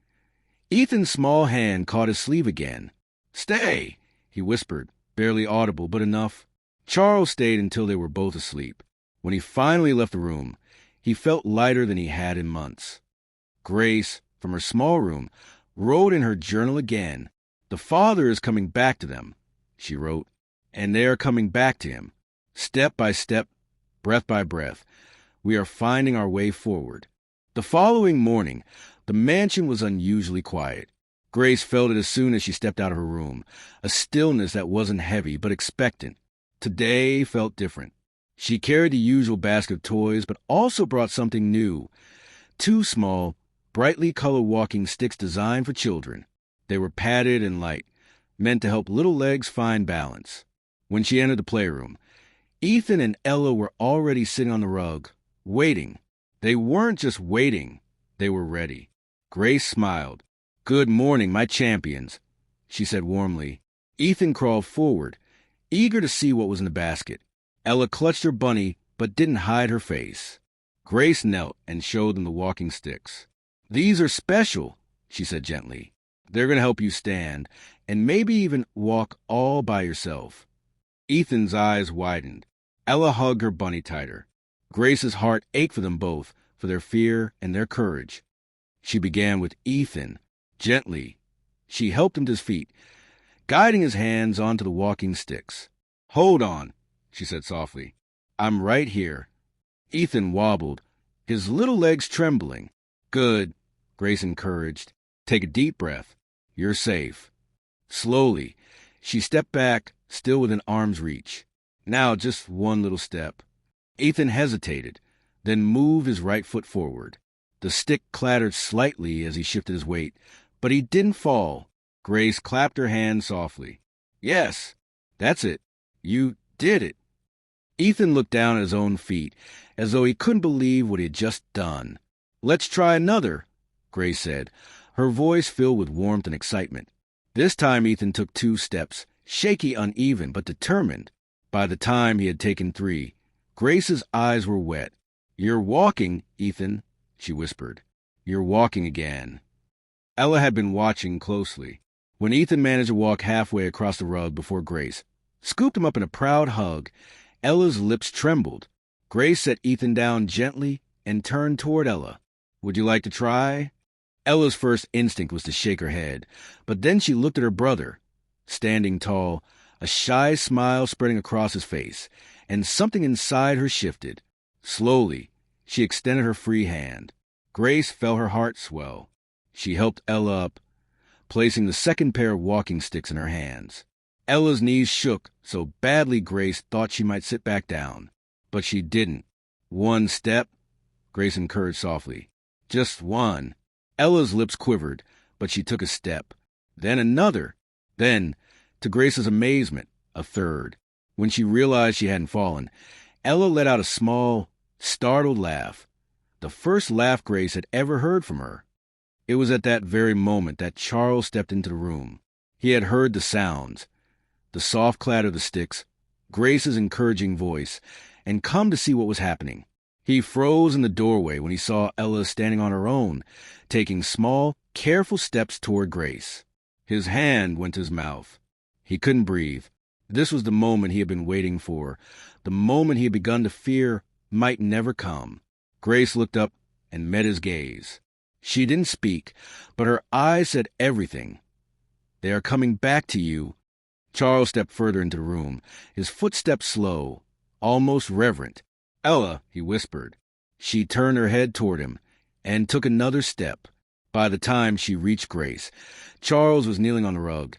Ethan's small hand caught his sleeve again. "Stay," he whispered, barely audible, but enough. Charles stayed until they were both asleep. When he finally left the room, he felt lighter than he had in months. Grace, from her small room, wrote in her journal again. "The father is coming back to them," she wrote, "and they are coming back to him. Step by step, breath by breath, we are finding our way forward." The following morning, the mansion was unusually quiet. Grace felt it as soon as she stepped out of her room, a stillness that wasn't heavy but expectant. Today felt different. She carried the usual basket of toys, but also brought something new. 2 small, brightly colored walking sticks designed for children. They were padded and light, meant to help little legs find balance. When she entered the playroom, Ethan and Ella were already sitting on the rug, waiting. They weren't just waiting, they were ready. Grace smiled. "Good morning, my champions." she said warmly. Ethan crawled forward, eager to see what was in the basket. Ella clutched her bunny, but didn't hide her face. Grace knelt and showed them the walking sticks. "These are special," she said gently. "They're going to help you stand, and maybe even walk all by yourself." Ethan's eyes widened. Ella hugged her bunny tighter. Grace's heart ached for them both, for their fear and their courage. She began with Ethan. Gently, she helped him to his feet, guiding his hands onto the walking sticks. "Hold on," she said softly. "I'm right here." Ethan wobbled, his little legs trembling. "Good," Grace encouraged. "Take a deep breath. You're safe." Slowly, she stepped back, still within arm's reach. Now just one little step. Ethan hesitated, then moved his right foot forward. The stick clattered slightly as he shifted his weight, but he didn't fall. Grace clapped her hands softly. "Yes, that's it. You did it." Ethan looked down at his own feet, as though he couldn't believe what he had just done. "Let's try another," Grace said, her voice filled with warmth and excitement. This time Ethan took 2 steps, shaky, uneven, but determined. By the time he had taken 3, Grace's eyes were wet. "You're walking, Ethan," she whispered. "You're walking again." Ella had been watching closely. When Ethan managed to walk halfway across the rug before Grace, scooped him up in a proud hug, Ella's lips trembled. Grace set Ethan down gently and turned toward Ella. "Would you like to try?" Ella's first instinct was to shake her head, but then she looked at her brother, standing tall, a shy smile spreading across his face, and something inside her shifted. Slowly, she extended her free hand. Grace felt her heart swell. She helped Ella up, placing the second pair of walking sticks in her hands. Ella's knees shook so badly Grace thought she might sit back down, but she didn't. "One step," Grace encouraged softly. "Just one." Ella's lips quivered, but she took a step. Then another. Then, to Grace's amazement, a third. When she realized she hadn't fallen, Ella let out a small, startled laugh. The first laugh Grace had ever heard from her. It was at that very moment that Charles stepped into the room. He had heard the sounds, the soft clatter of the sticks, Grace's encouraging voice, and come to see what was happening. He froze in the doorway when he saw Ella standing on her own, taking small, careful steps toward Grace. His hand went to his mouth. He couldn't breathe. This was the moment he had been waiting for, the moment he had begun to fear might never come. Grace looked up and met his gaze. She didn't speak, but her eyes said everything. "They are coming back to you." Charles stepped further into the room, his footsteps slow, almost reverent. "Ella," he whispered. She turned her head toward him and took another step. By the time she reached Grace, Charles was kneeling on the rug,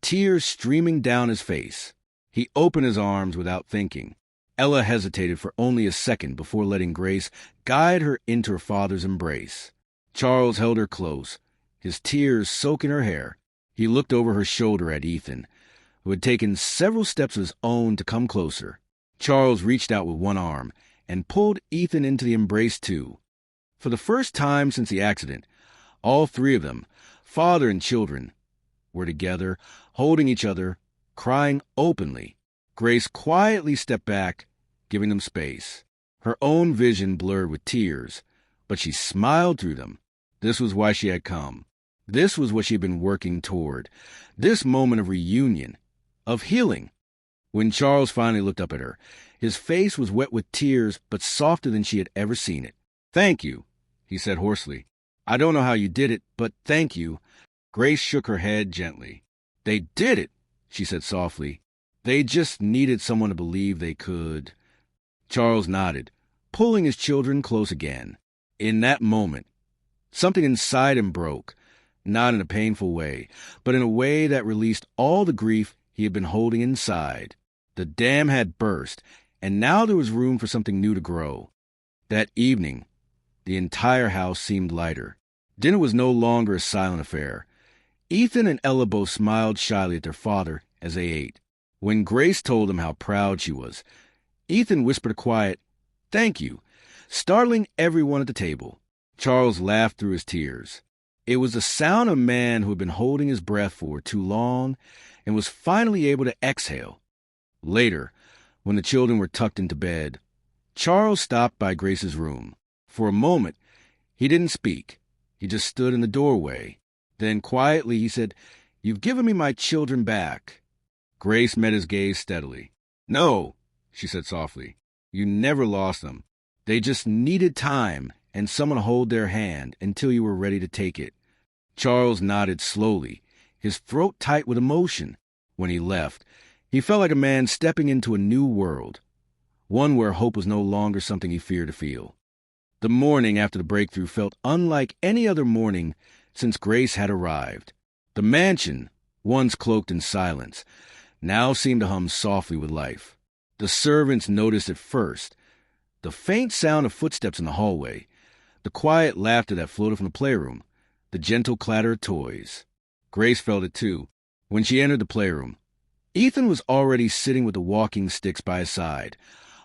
tears streaming down his face. He opened his arms without thinking. Ella hesitated for only a second before letting Grace guide her into her father's embrace. Charles held her close, his tears soaking her hair. He looked over her shoulder at Ethan, who had taken several steps of his own to come closer. Charles reached out with one arm and pulled Ethan into the embrace too. For the first time since the accident, all 3 of them, father and children, were together, holding each other, crying openly. Grace quietly stepped back, giving them space. Her own vision blurred with tears, but she smiled through them. This was why she had come. This was what she had been working toward. This moment of reunion, of healing. When Charles finally looked up at her, his face was wet with tears, but softer than she had ever seen it. "Thank you," he said hoarsely. "I don't know how you did it, but thank you." Grace shook her head gently. "They did it," she said softly. "They just needed someone to believe they could." Charles nodded, pulling his children close again. In that moment, something inside him broke, not in a painful way, but in a way that released all the grief he had been holding inside. The dam had burst, and now there was room for something new to grow. That evening, the entire house seemed lighter. Dinner was no longer a silent affair. Ethan and Ella both smiled shyly at their father as they ate. When Grace told them how proud she was, Ethan whispered a quiet, "Thank you," startling everyone at the table. Charles laughed through his tears. It was the sound of a man who had been holding his breath for too long and was finally able to exhale. Later, when the children were tucked into bed, Charles stopped by Grace's room. For a moment, he didn't speak. He just stood in the doorway. Then quietly he said, "You've given me my children back." Grace met his gaze steadily. "No," she said softly. "You never lost them. They just needed time and someone to hold their hand until you were ready to take it." Charles nodded slowly, his throat tight with emotion. When he left, he felt like a man stepping into a new world, one where hope was no longer something he feared to feel. The morning after the breakthrough felt unlike any other morning since Grace had arrived. The mansion, once cloaked in silence, now seemed to hum softly with life. The servants noticed it first. The faint sound of footsteps in the hallway, the quiet laughter that floated from the playroom, the gentle clatter of toys. Grace felt it too. When she entered the playroom, Ethan was already sitting with the walking sticks by his side,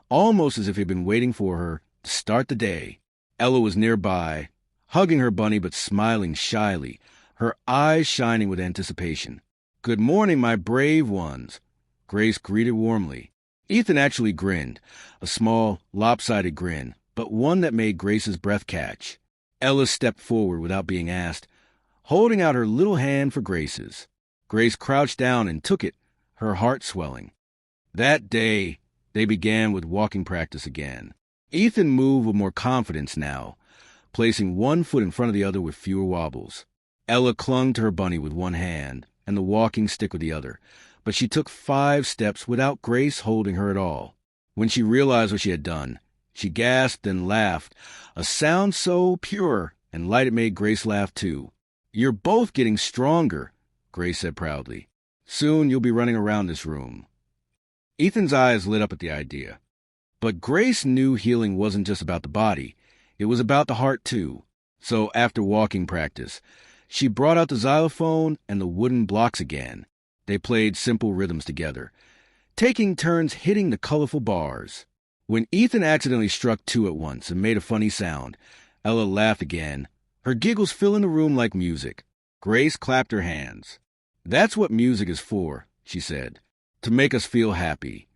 almost as if he'd been waiting for her to start the day. Ella was nearby, hugging her bunny but smiling shyly, her eyes shining with anticipation. "Good morning, my brave ones," Grace greeted warmly. Ethan actually grinned, a small, lopsided grin, but one that made Grace's breath catch. Ella stepped forward without being asked, holding out her little hand for Grace's. Grace crouched down and took it, her heart swelling. That day, they began with walking practice again. Ethan moved with more confidence now, placing one foot in front of the other with fewer wobbles. Ella clung to her bunny with one hand and the walking stick with the other, but she took 5 steps without Grace holding her at all. When she realized what she had done, she gasped and laughed, a sound so pure and light it made Grace laugh too. "You're both getting stronger," Grace said proudly. "Soon you'll be running around this room." Ethan's eyes lit up at the idea. But Grace knew healing wasn't just about the body. It was about the heart too. So after walking practice, she brought out the xylophone and the wooden blocks again. They played simple rhythms together, taking turns hitting the colorful bars. When Ethan accidentally struck 2 at once and made a funny sound, Ella laughed again, her giggles filling the room like music. Grace clapped her hands. "That's what music is for," she said, "to make us feel happy."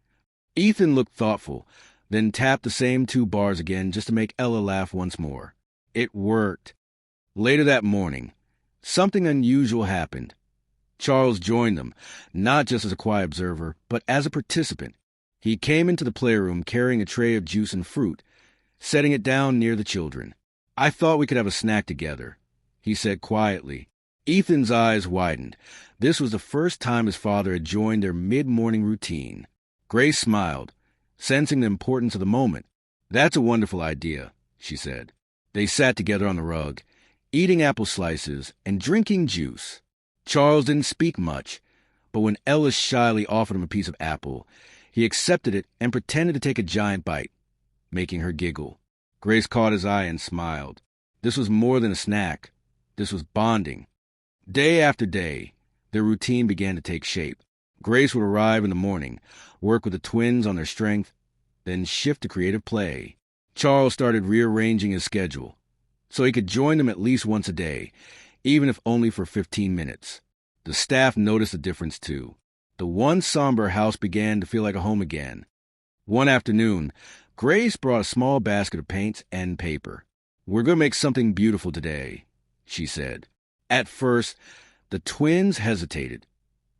Ethan looked thoughtful, then tapped the same 2 bars again just to make Ella laugh once more. It worked. Later that morning, something unusual happened. Charles joined them, not just as a quiet observer, but as a participant. He came into the playroom carrying a tray of juice and fruit, setting it down near the children. "I thought we could have a snack together," he said quietly. Ethan's eyes widened. This was the first time his father had joined their mid-morning routine. Grace smiled, sensing the importance of the moment. "That's a wonderful idea," she said. They sat together on the rug, eating apple slices and drinking juice. Charles didn't speak much, but when Ella shyly offered him a piece of apple, he accepted it and pretended to take a giant bite, making her giggle. Grace caught his eye and smiled. This was more than a snack. This was bonding. Day after day, their routine began to take shape. Grace would arrive in the morning, work with the twins on their strength, then shift to creative play. Charles started rearranging his schedule so he could join them at least once a day, even if only for 15 minutes. The staff noticed the difference too. The once somber house began to feel like a home again. One afternoon, Grace brought a small basket of paints and paper. "We're going to make something beautiful today," she said. At first, the twins hesitated.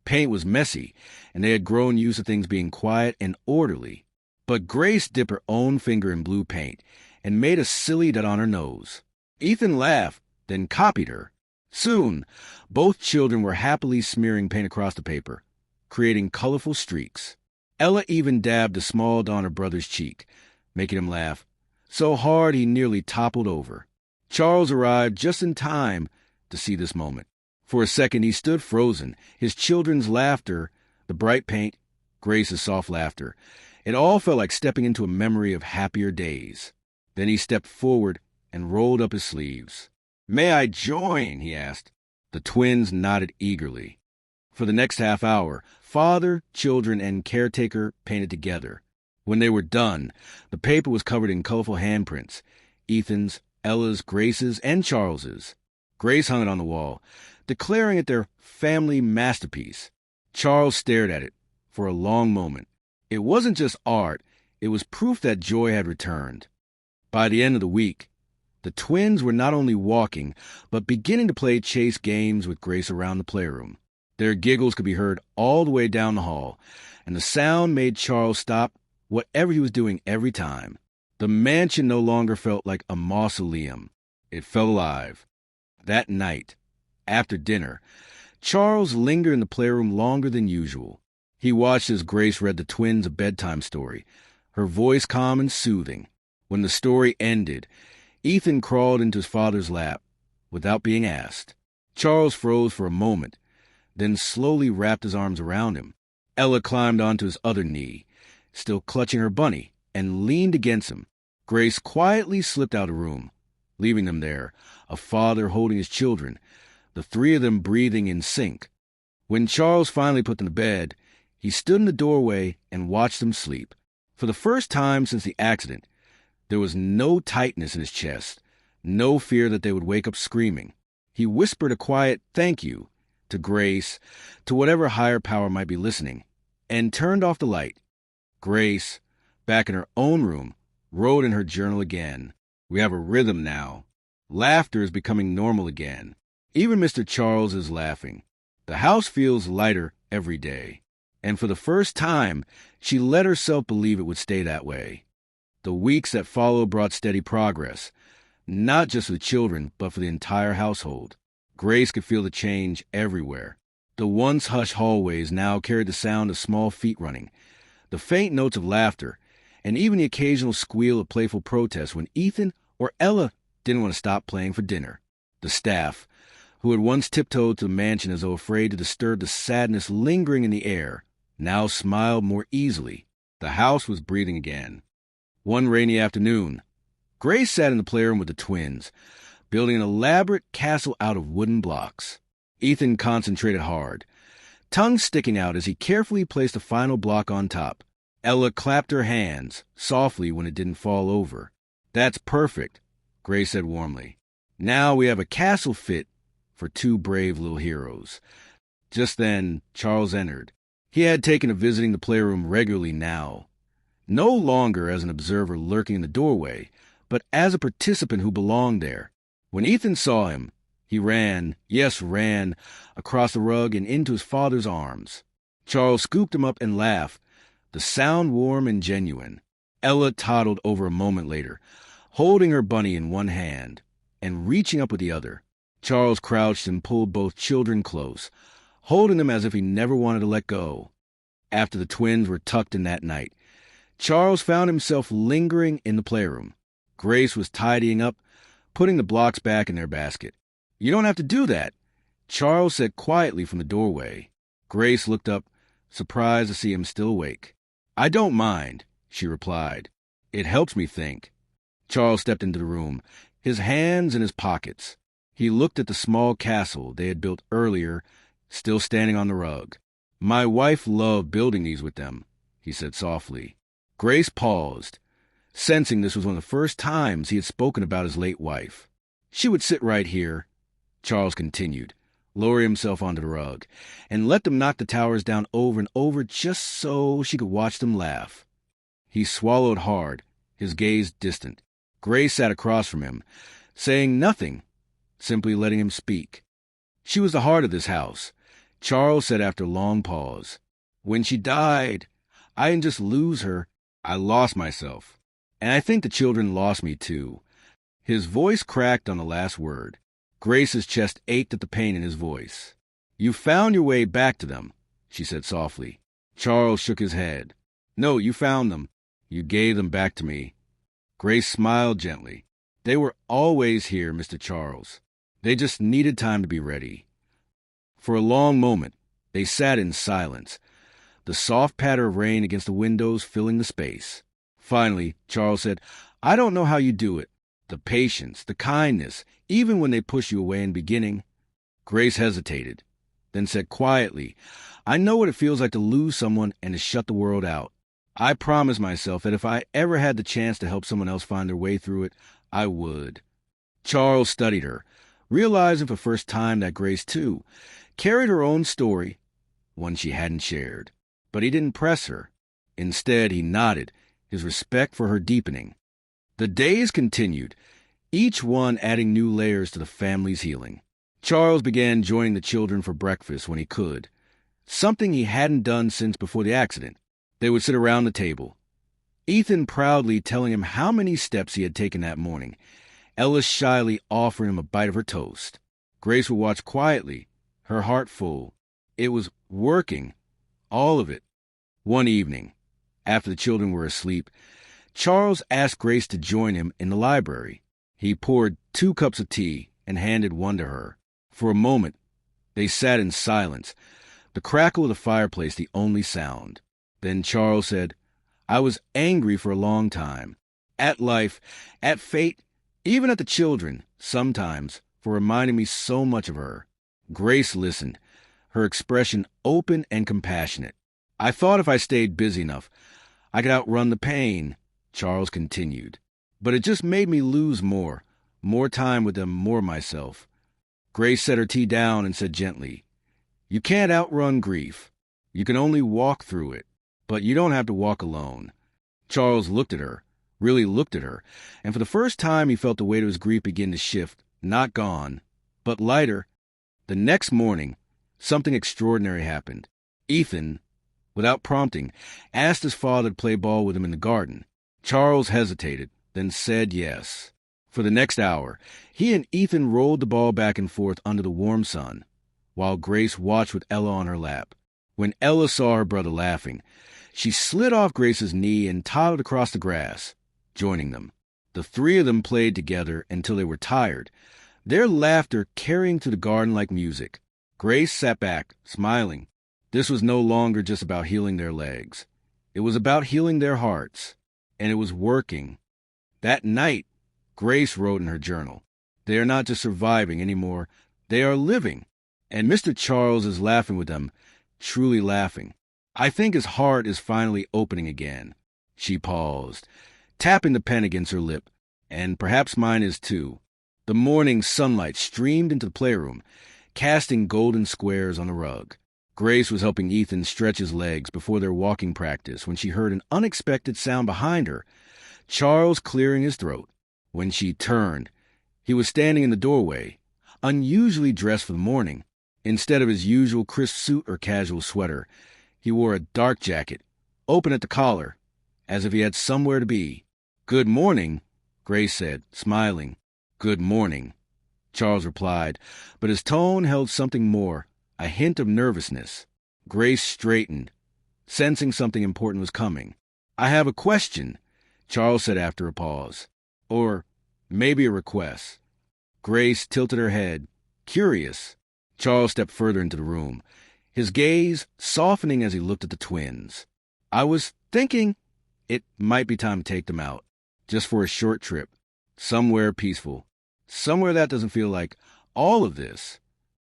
Paint was messy, and they had grown used to things being quiet and orderly. But Grace dipped her own finger in blue paint and made a silly dot on her nose. Ethan laughed, then copied her. Soon, both children were happily smearing paint across the paper, creating colorful streaks. Ella even dabbed a small dot on her brother's cheek, making him laugh so hard he nearly toppled over. Charles arrived just in time to see this moment. For a second he stood frozen, his children's laughter, the bright paint, Grace's soft laughter. It all felt like stepping into a memory of happier days. Then he stepped forward and rolled up his sleeves. "May I join?" he asked. The twins nodded eagerly. For the next half hour, father, children, and caretaker painted together. When they were done, the paper was covered in colorful handprints, Ethan's, Ella's, Grace's, and Charles's. Grace hung it on the wall, declaring it their family masterpiece. Charles stared at it for a long moment. It wasn't just art, it was proof that joy had returned. By the end of the week, the twins were not only walking, but beginning to play chase games with Grace around the playroom. Their giggles could be heard all the way down the hall, and the sound made Charles stop whatever he was doing every time. The mansion no longer felt like a mausoleum. It felt alive. That night, after dinner, Charles lingered in the playroom longer than usual. He watched as Grace read the twins a bedtime story, her voice calm and soothing. When the story ended, Ethan crawled into his father's lap without being asked. Charles froze for a moment, then slowly wrapped his arms around him. Ella climbed onto his other knee, still clutching her bunny, and leaned against him. Grace quietly slipped out of the room, leaving them there, a father holding his children, the three of them breathing in sync. When Charles finally put them to bed, he stood in the doorway and watched them sleep. For the first time since the accident, there was no tightness in his chest, no fear that they would wake up screaming. He whispered a quiet thank you to Grace, to whatever higher power might be listening, and turned off the light. Grace, back in her own room, wrote in her journal again. We have a rhythm now. Laughter is becoming normal again. Even Mr. Charles is laughing. The house feels lighter every day. And for the first time, she let herself believe it would stay that way. The weeks that followed brought steady progress, not just for the children, but for the entire household. Grace could feel the change everywhere. The once hushed hallways now carried the sound of small feet running, the faint notes of laughter, and even the occasional squeal of playful protest when Ethan or Ella didn't want to stop playing for dinner. The staff, who had once tiptoed to the mansion as though afraid to disturb the sadness lingering in the air, now smiled more easily. The house was breathing again. One rainy afternoon, Grace sat in the playroom with the twins, building an elaborate castle out of wooden blocks. Ethan concentrated hard, tongue sticking out as he carefully placed the final block on top. Ella clapped her hands softly when it didn't fall over. That's perfect, Grace said warmly. Now we have a castle fit for two brave little heroes. Just then, Charles entered. He had taken to visiting the playroom regularly now, no longer as an observer lurking in the doorway, but as a participant who belonged there. When Ethan saw him, he ran, across the rug and into his father's arms. Charles scooped him up and laughed, the sound warm and genuine. Ella toddled over a moment later, holding her bunny in one hand and reaching up with the other. Charles crouched and pulled both children close, holding them as if he never wanted to let go. After the twins were tucked in that night, Charles found himself lingering in the playroom. Grace was tidying up, putting the blocks back in their basket. You don't have to do that, Charles said quietly from the doorway. Grace looked up, surprised to see him still awake. I don't mind, she replied. It helps me think. Charles stepped into the room, his hands in his pockets. He looked at the small castle they had built earlier, still standing on the rug. My wife loved building these with them, he said softly. Grace paused, sensing this was one of the first times he had spoken about his late wife. She would sit right here, Charles continued, lowering himself onto the rug, and let them knock the towers down over and over just so she could watch them laugh. He swallowed hard, his gaze distant. Grace sat across from him, saying nothing, simply letting him speak. She was the heart of this house, Charles said after a long pause. When she died, I didn't just lose her, I lost myself. And I think the children lost me too. His voice cracked on the last word. Grace's chest ached at the pain in his voice. You found your way back to them, she said softly. Charles shook his head. No, you found them. You gave them back to me. Grace smiled gently. They were always here, Mr. Charles. They just needed time to be ready. For a long moment, they sat in silence, the soft patter of rain against the windows filling the space. Finally, Charles said, I don't know how you do it. The patience, the kindness, even when they push you away in the beginning. Grace hesitated, then said quietly, I know what it feels like to lose someone and to shut the world out. I promised myself that if I ever had the chance to help someone else find their way through it, I would. Charles studied her, realizing for the first time that Grace, too, carried her own story, one she hadn't shared. But he didn't press her. Instead, he nodded, his respect for her deepening. The days continued, each one adding new layers to the family's healing. Charles began joining the children for breakfast when he could, something he hadn't done since before the accident. They would sit around the table, Ethan proudly telling him how many steps he had taken that morning, Ella shyly offering him a bite of her toast. Grace would watch quietly, her heart full. It was working, all of it. One evening, after the children were asleep, Charles asked Grace to join him in the library. He poured 2 cups of tea and handed one to her. For a moment, they sat in silence, the crackle of the fireplace the only sound. Then Charles said, "I was angry for a long time. At life, at fate, even at the children, sometimes, for reminding me so much of her." Grace listened, her expression open and compassionate. "I thought if I stayed busy enough, I could outrun the pain," Charles continued. "But it just made me lose more time with them, more myself." Grace set her tea down and said gently, "You can't outrun grief. You can only walk through it. But you don't have to walk alone." Charles looked at her, really looked at her, and for the first time he felt the weight of his grief begin to shift, not gone, but lighter. The next morning, something extraordinary happened. Ethan, without prompting, asked his father to play ball with him in the garden. Charles hesitated, then said yes. For the next hour, he and Ethan rolled the ball back and forth under the warm sun, while Grace watched with Ella on her lap. When Ella saw her brother laughing, she slid off Grace's knee and toddled across the grass, joining them. The 3 of them played together until they were tired, their laughter carrying through the garden like music. Grace sat back, smiling. This was no longer just about healing their legs. It was about healing their hearts, and it was working. That night, Grace wrote in her journal, "They are not just surviving anymore, they are living." And Mr. Charles is laughing with them, truly laughing. "I think his heart is finally opening again." She paused, tapping the pen against her lip, "and perhaps mine is too." The morning sunlight streamed into the playroom, casting golden squares on the rug. Grace was helping Ethan stretch his legs before their walking practice when she heard an unexpected sound behind her, Charles clearing his throat. When she turned, he was standing in the doorway, unusually dressed for the morning. Instead of his usual crisp suit or casual sweater, he wore a dark jacket, open at the collar, as if he had somewhere to be. "Good morning," Grace said, smiling. "Good morning," Charles replied, but his tone held something more, a hint of nervousness. Grace straightened, sensing something important was coming. "I have a question," Charles said after a pause. "Or maybe a request." Grace tilted her head, curious. Charles stepped further into the room, his gaze softening as he looked at the twins. "I was thinking it might be time to take them out, just for a short trip, somewhere peaceful, somewhere that doesn't feel like all of this."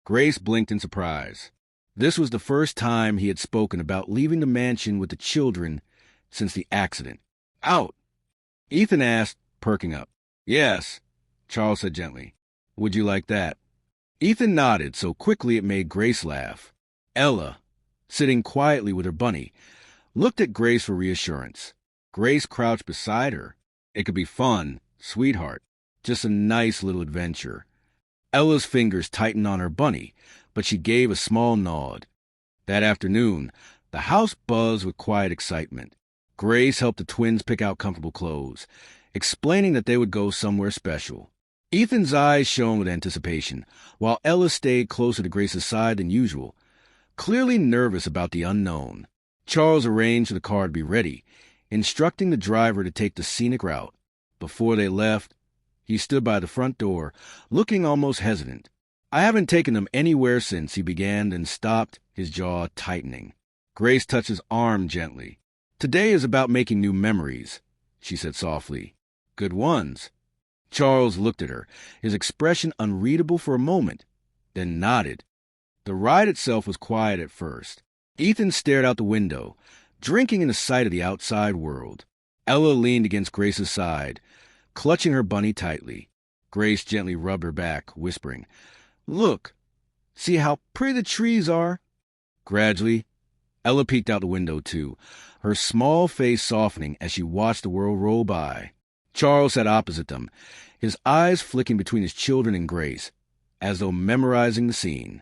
Grace blinked in surprise. This was the first time he had spoken about leaving the mansion with the children since the accident. "Out?" Ethan asked, perking up. "Yes," Charles said gently. "Would you like that?" Ethan nodded so quickly it made Grace laugh. Ella, sitting quietly with her bunny, looked at Grace for reassurance. Grace crouched beside her. It could be fun, sweetheart, just a nice little adventure. Ella's fingers tightened on her bunny, but she gave a small nod. That afternoon, the house buzzed with quiet excitement. Grace helped the twins pick out comfortable clothes, explaining that they would go somewhere special. Ethan's eyes shone with anticipation, while Ella stayed closer to Grace's side than usual, clearly nervous about the unknown. Charles arranged for the car to be ready, instructing the driver to take the scenic route. Before they left, he stood by the front door, looking almost hesitant. "I haven't taken them anywhere since," he began, then stopped, his jaw tightening. Grace touched his arm gently. "Today is about making new memories," she said softly. "Good ones." Charles looked at her, his expression unreadable for a moment, then nodded. The ride itself was quiet at first. Ethan stared out the window, drinking in the sight of the outside world. Ella leaned against Grace's side, clutching her bunny tightly. Grace gently rubbed her back, whispering, "Look, see how pretty the trees are?" Gradually, Ella peeked out the window, too, her small face softening as she watched the world roll by. Charles sat opposite them, his eyes flicking between his children and Grace, as though memorizing the scene.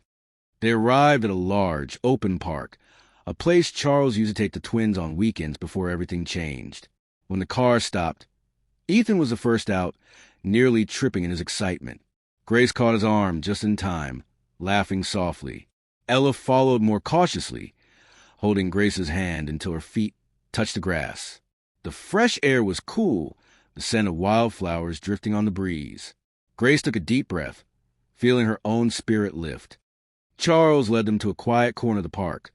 They arrived at a large, open park, a place Charles used to take the twins on weekends before everything changed. When the car stopped, Ethan was the first out, nearly tripping in his excitement. Grace caught his arm just in time, laughing softly. Ella followed more cautiously, holding Grace's hand until her feet touched the grass. The fresh air was cool, the scent of wildflowers drifting on the breeze. Grace took a deep breath, feeling her own spirit lift. Charles led them to a quiet corner of the park,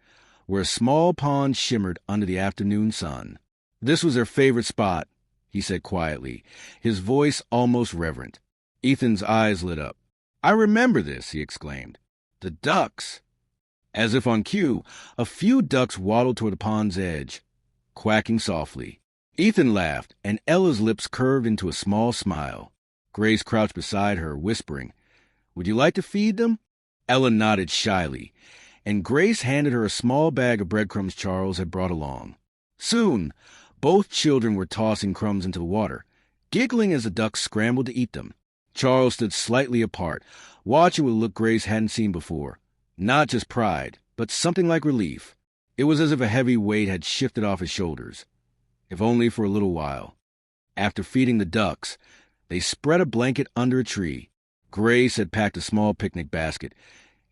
where a small pond shimmered under the afternoon sun. This was their favorite spot, he said quietly, his voice almost reverent. Ethan's eyes lit up. "I remember this," he exclaimed. "The ducks." As if on cue, a few ducks waddled toward the pond's edge, quacking softly. Ethan laughed, and Ella's lips curved into a small smile. Grace crouched beside her, whispering, "Would you like to feed them?" Ella nodded shyly, and Grace handed her a small bag of breadcrumbs Charles had brought along. Soon, both children were tossing crumbs into the water, giggling as the ducks scrambled to eat them. Charles stood slightly apart, watching with a look Grace hadn't seen before. Not just pride, but something like relief. It was as if a heavy weight had shifted off his shoulders, if only for a little while. After feeding the ducks, they spread a blanket under a tree. Grace had packed a small picnic basket,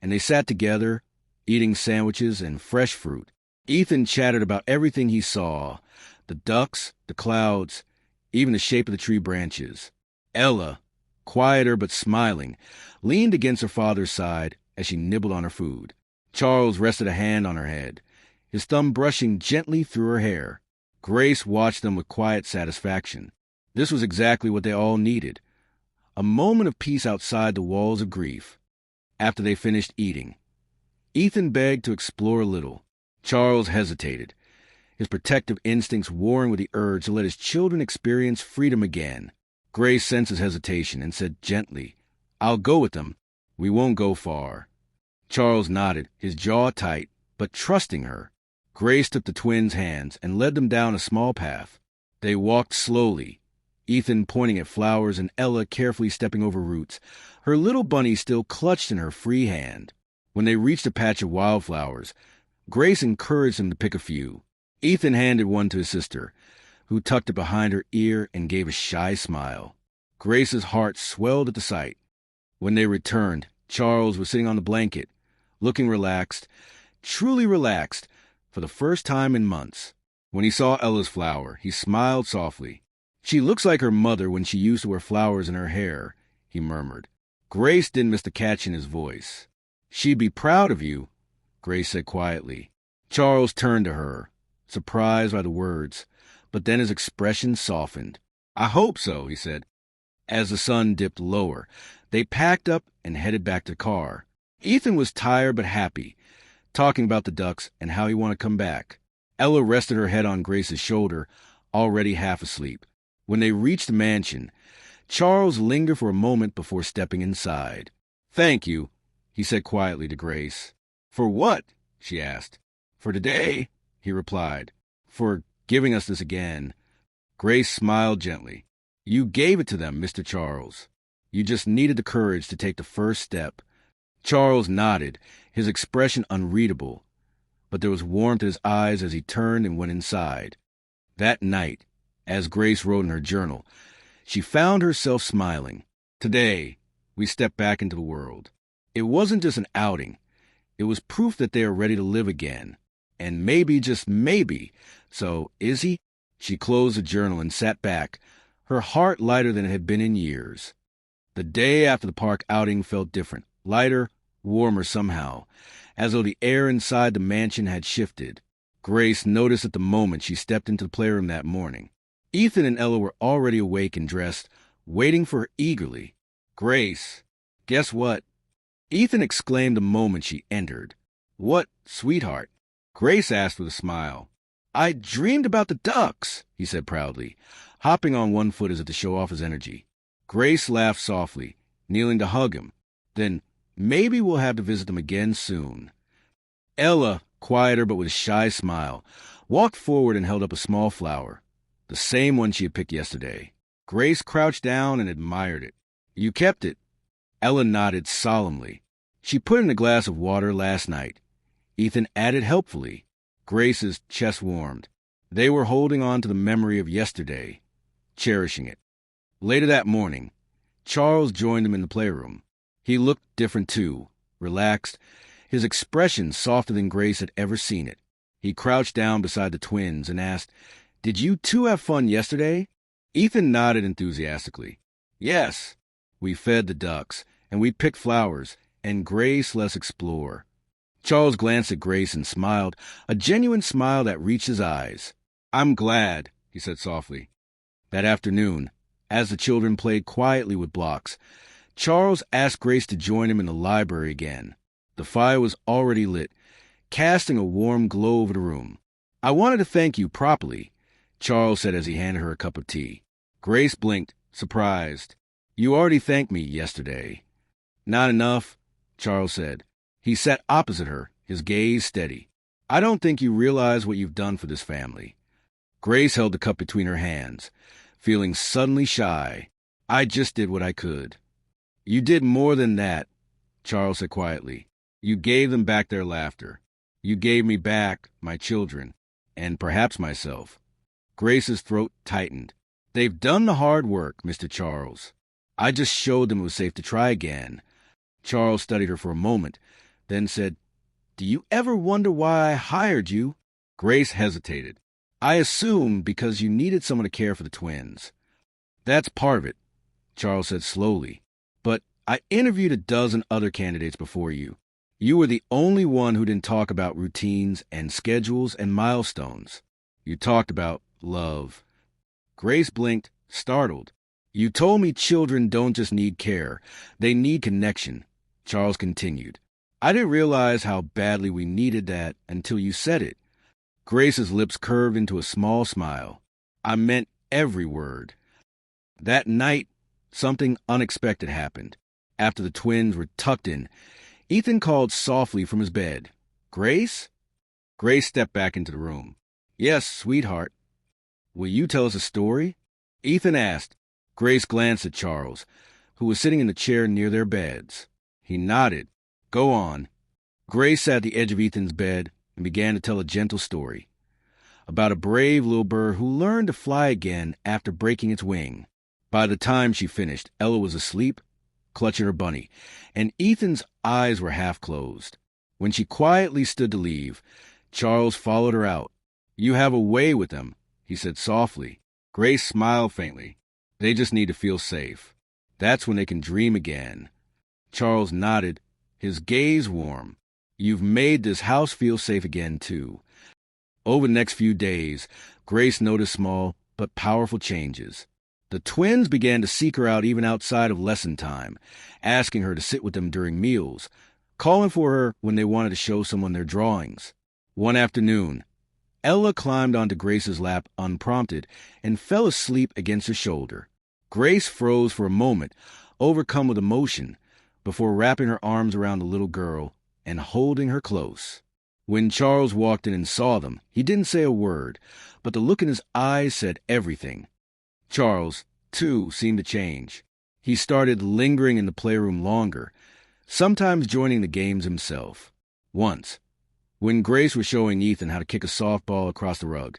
and they sat together, eating sandwiches and fresh fruit. Ethan chattered about everything he saw, the ducks, the clouds, even the shape of the tree branches. Ella, quieter but smiling, leaned against her father's side as she nibbled on her food. Charles rested a hand on her head, his thumb brushing gently through her hair. Grace watched them with quiet satisfaction. This was exactly what they all needed, a moment of peace outside the walls of grief. After they finished eating, Ethan begged to explore a little. Charles hesitated, his protective instincts warring with the urge to let his children experience freedom again. Grace sensed his hesitation and said gently, "I'll go with them. We won't go far." Charles nodded, his jaw tight, but trusting her. Grace took the twins' hands and led them down a small path. They walked slowly, Ethan pointing at flowers and Ella carefully stepping over roots, her little bunny still clutched in her free hand. When they reached a patch of wildflowers, Grace encouraged him to pick a few. Ethan handed one to his sister, who tucked it behind her ear and gave a shy smile. Grace's heart swelled at the sight. When they returned, Charles was sitting on the blanket, looking relaxed, truly relaxed, for the first time in months. When he saw Ella's flower, he smiled softly. "She looks like her mother when she used to wear flowers in her hair," he murmured. Grace didn't miss the catch in his voice. "She'd be proud of you," Grace said quietly. Charles turned to her, surprised by the words, but then his expression softened. "I hope so," he said. As the sun dipped lower, they packed up and headed back to the car. Ethan was tired but happy, talking about the ducks and how he wanted to come back. Ella rested her head on Grace's shoulder, already half asleep. When they reached the mansion, Charles lingered for a moment before stepping inside. "Thank you," he said quietly to Grace. "For what?" she asked. "For today," he replied. "For giving us this again." Grace smiled gently. "You gave it to them, Mr. Charles. You just needed the courage to take the first step." Charles nodded, his expression unreadable, but there was warmth in his eyes as he turned and went inside. That night, as Grace wrote in her journal, she found herself smiling. Today, we stepped back into the world. It wasn't just an outing. It was proof that they are ready to live again. And maybe, just maybe, so is he? She closed the journal and sat back, her heart lighter than it had been in years. The day after the park outing felt different, lighter, warmer somehow, as though the air inside the mansion had shifted. Grace noticed at the moment she stepped into the playroom that morning. Ethan and Ella were already awake and dressed, waiting for her eagerly. "Grace, guess what?" Ethan exclaimed the moment she entered. "What, sweetheart?" Grace asked with a smile. "I dreamed about the ducks," he said proudly, hopping on one foot as if to show off his energy. Grace laughed softly, kneeling to hug him. Then, maybe we'll have to visit them again soon. Ella, quieter but with a shy smile, walked forward and held up a small flower, the same one she had picked yesterday. Grace crouched down and admired it. You kept it? Ella nodded solemnly. She put in a glass of water last night. Ethan added helpfully. Grace's chest warmed. They were holding on to the memory of yesterday, cherishing it. Later that morning, Charles joined them in the playroom. He looked different too, relaxed, his expression softer than Grace had ever seen it. He crouched down beside the twins and asked, "Did you two have fun yesterday?" Ethan nodded enthusiastically. "Yes. We fed the ducks, and we picked flowers, and Grace let's explore." Charles glanced at Grace and smiled, a genuine smile that reached his eyes. "I'm glad," he said softly. That afternoon, as the children played quietly with blocks, Charles asked Grace to join him in the library again. The fire was already lit, casting a warm glow over the room. "I wanted to thank you properly," Charles said as he handed her a cup of tea. Grace blinked, surprised. "You already thanked me yesterday." "Not enough," Charles said. He sat opposite her, his gaze steady. "I don't think you realize what you've done for this family." Grace held the cup between her hands, feeling suddenly shy. "I just did what I could." "You did more than that," Charles said quietly. "You gave them back their laughter. You gave me back my children, and perhaps myself." Grace's throat tightened. "They've done the hard work, Mr. Charles. I just showed them it was safe to try again." Charles studied her for a moment, then said, "Do you ever wonder why I hired you?" Grace hesitated. "I assumed because you needed someone to care for the twins." "That's part of it," Charles said slowly. "But I interviewed a dozen other candidates before you. You were the only one who didn't talk about routines and schedules and milestones. You talked about love." Grace blinked, startled. "You told me children don't just need care, they need connection," Charles continued. "I didn't realize how badly we needed that until you said it." Grace's lips curved into a small smile. "I meant every word." That night, something unexpected happened. After the twins were tucked in, Ethan called softly from his bed. "Grace?" Grace stepped back into the room. "Yes, sweetheart." "Will you tell us a story?" Ethan asked. Grace glanced at Charles, who was sitting in the chair near their beds. He nodded. "Go on." Grace sat at the edge of Ethan's bed and began to tell a gentle story about a brave little bird who learned to fly again after breaking its wing. By the time she finished, Ella was asleep, clutching her bunny, and Ethan's eyes were half closed. When she quietly stood to leave, Charles followed her out. "You have a way with them," he said softly. Grace smiled faintly. "They just need to feel safe. That's when they can dream again." Charles nodded, his gaze warm. "You've made this house feel safe again, too." Over the next few days, Grace noticed small but powerful changes. The twins began to seek her out even outside of lesson time, asking her to sit with them during meals, calling for her when they wanted to show someone their drawings. One afternoon, Ella climbed onto Grace's lap unprompted and fell asleep against her shoulder. Grace froze for a moment, overcome with emotion, before wrapping her arms around the little girl and holding her close. When Charles walked in and saw them, he didn't say a word, but the look in his eyes said everything. Charles, too, seemed to change. He started lingering in the playroom longer, sometimes joining the games himself. Once, when Grace was showing Ethan how to kick a softball across the rug,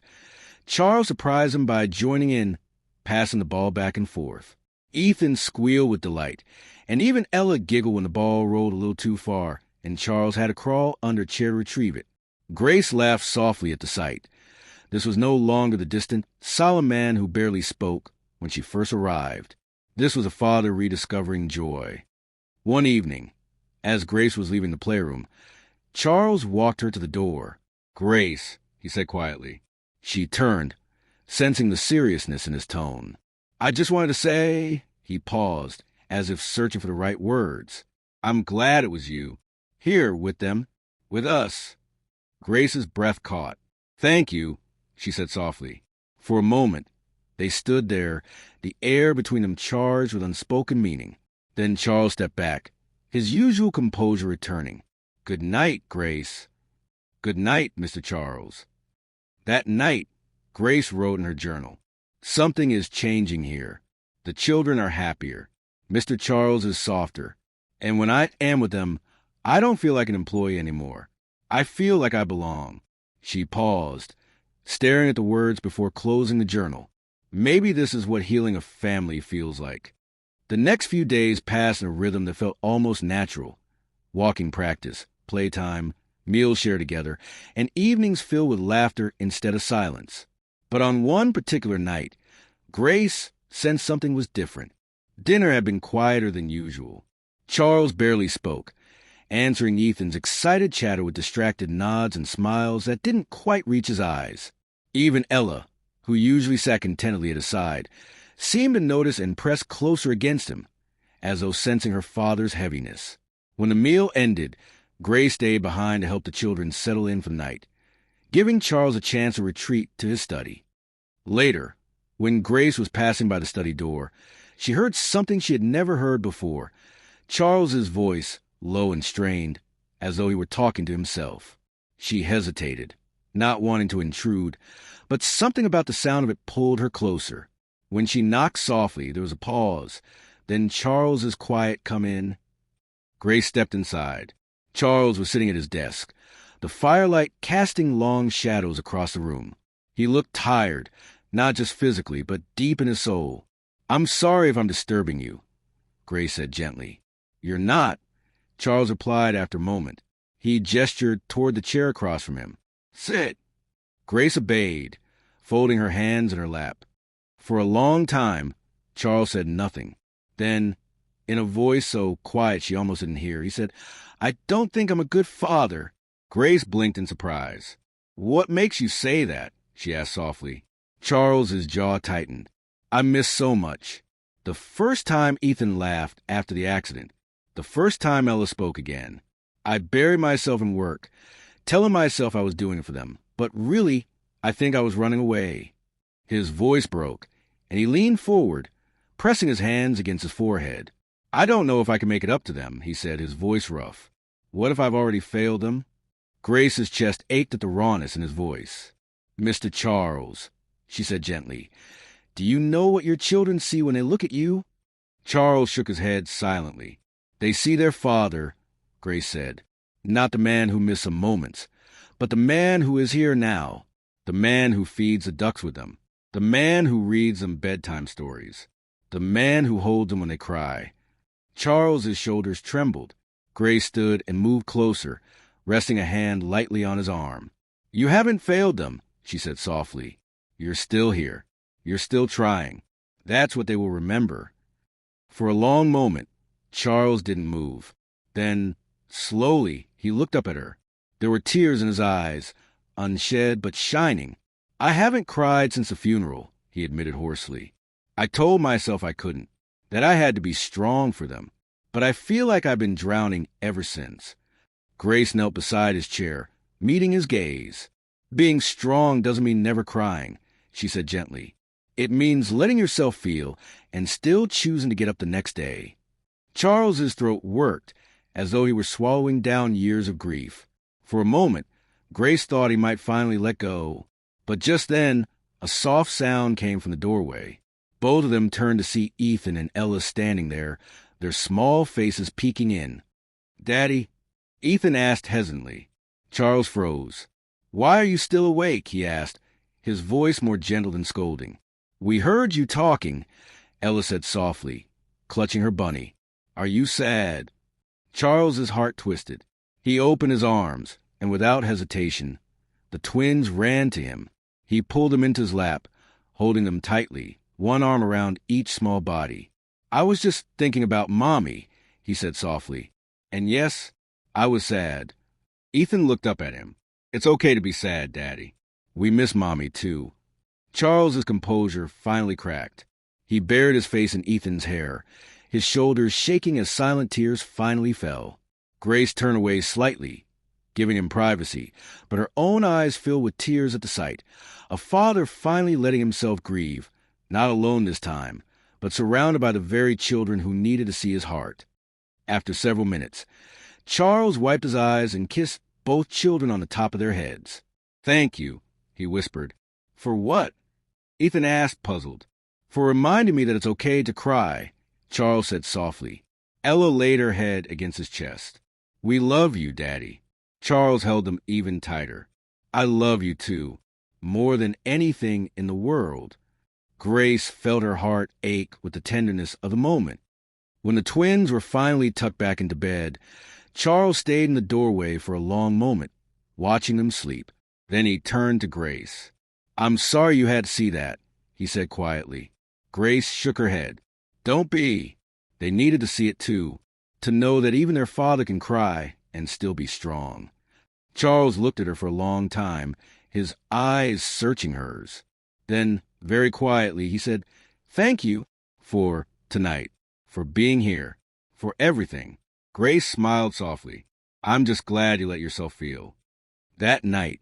Charles surprised him by joining in, passing the ball back and forth. Ethan squealed with delight, and even Ella giggled when the ball rolled a little too far, and Charles had to crawl under a chair to retrieve it. Grace laughed softly at the sight. This was no longer the distant, solemn man who barely spoke when she first arrived. This was a father rediscovering joy. One evening, as Grace was leaving the playroom, Charles walked her to the door. "Grace," he said quietly. She turned, sensing the seriousness in his tone. "I just wanted to say," he paused, as if searching for the right words, "I'm glad it was you. Here with them. With us." Grace's breath caught. "Thank you," she said softly. For a moment, They stood there, the air between them charged with unspoken meaning. Then Charles stepped back, his usual composure returning. "Good night, Grace." "Good night, Mr. Charles." That night, Grace wrote in her journal, "Something is changing here. The children are happier. Mr. Charles is softer. And when I am with them, I don't feel like an employee anymore. I feel like I belong." She paused, staring at the words before closing the journal. Maybe this is what healing a family feels like. The next few days passed in a rhythm that felt almost natural. Walking practice, playtime, meals shared together, and evenings filled with laughter instead of silence. But on one particular night, Grace sensed something was different. Dinner had been quieter than usual. Charles barely spoke, answering Ethan's excited chatter with distracted nods and smiles that didn't quite reach his eyes. Even Ella, who usually sat contentedly at his side, seemed to notice and press closer against him, as though sensing her father's heaviness. When the meal ended, Grace stayed behind to help the children settle in for the night, giving Charles a chance to retreat to his study. Later, when Grace was passing by the study door, she heard something she had never heard before, Charles's voice, low and strained, as though he were talking to himself. She hesitated, not wanting to intrude, but something about the sound of it pulled her closer. When she knocked softly, there was a pause. Then Charles's quiet "come in." Grace stepped inside. Charles was sitting at his desk, the firelight casting long shadows across the room. He looked tired, not just physically, but deep in his soul. "I'm sorry if I'm disturbing you," Grace said gently. "You're not," Charles replied after a moment. He gestured toward the chair across from him. "Sit." Grace obeyed, folding her hands in her lap. For a long time, Charles said nothing. Then, in a voice so quiet she almost didn't hear, he said, "I don't think I'm a good father." Grace blinked in surprise. "What makes you say that?" she asked softly. Charles's jaw tightened. "I miss so much." The first time Ethan laughed after the accident, the first time Ella spoke again. "I buried myself in work, telling myself I was doing it for them, but really, I think I was running away." His voice broke, and he leaned forward, pressing his hands against his forehead. "I don't know if I can make it up to them," he said, his voice rough. "What if I've already failed them?" Grace's chest ached at the rawness in his voice. "Mr. Charles," she said gently, "do you know what your children see when they look at you?" Charles shook his head silently. "They see their father," Grace said. "Not the man who missed some moments, but the man who is here now, the man who feeds the ducks with them, the man who reads them bedtime stories, the man who holds them when they cry." Charles's shoulders trembled. Grace stood and moved closer, resting a hand lightly on his arm. "You haven't failed them," she said softly. "You're still here. You're still trying. That's what they will remember." For a long moment, Charles didn't move. Then, slowly, he looked up at her. There were tears in his eyes, unshed but shining. "I haven't cried since the funeral," he admitted hoarsely. "I told myself I couldn't, that I had to be strong for them. But I feel like I've been drowning ever since." Grace knelt beside his chair, meeting his gaze. "Being strong doesn't mean never crying," she said gently. "It means letting yourself feel and still choosing to get up the next day." Charles's throat worked, as though he were swallowing down years of grief. For a moment, Grace thought he might finally let go. But just then, a soft sound came from the doorway. Both of them turned to see Ethan and Ella standing there, their small faces peeking in. "Daddy?" Ethan asked hesitantly. Charles froze. "Why are you still awake?" he asked, his voice more gentle than scolding. "We heard you talking," Ella said softly, clutching her bunny. "Are you sad?" Charles's heart twisted. He opened his arms, and without hesitation, the twins ran to him. He pulled them into his lap, holding them tightly, one arm around each small body. "I was just thinking about Mommy," he said softly. "And yes, I was sad." Ethan looked up at him. "It's okay to be sad, Daddy. We miss Mommy, too." Charles's composure finally cracked. He buried his face in Ethan's hair, his shoulders shaking as silent tears finally fell. Grace turned away slightly, giving him privacy, but her own eyes filled with tears at the sight. A father finally letting himself grieve, Not alone this time, but surrounded by the very children who needed to see his heart. After several minutes, Charles wiped his eyes and kissed both children on the top of their heads. "Thank you," he whispered. "For what?" Ethan asked, puzzled. "For reminding me that it's okay to cry," Charles said softly. Ella laid her head against his chest. "We love you, Daddy." Charles held them even tighter. "I love you, too, more than anything in the world." Grace felt her heart ache with the tenderness of the moment. When the twins were finally tucked back into bed, Charles stayed in the doorway for a long moment, watching them sleep. Then he turned to Grace. "I'm sorry you had to see that," he said quietly. Grace shook her head. "Don't be." They needed to see it too, to know that even their father can cry and still be strong. Charles looked at her for a long time, his eyes searching hers. Then, very quietly, he said, "Thank you for tonight, for being here, for everything." Grace smiled softly. "I'm just glad you let yourself feel." That night,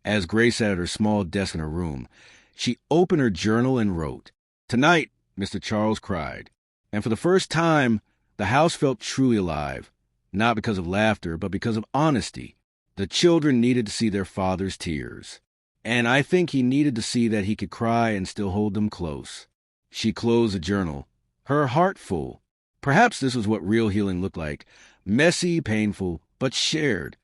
as Grace sat at her small desk in her room, she opened her journal and wrote, "Tonight," Mr. Charles cried. And for the first time, the house felt truly alive, not because of laughter, but because of honesty. The children needed to see their father's tears. And I think he needed to see that he could cry and still hold them close. She closed the journal, her heart full. Perhaps this was what real healing looked like. Messy, painful, but shared.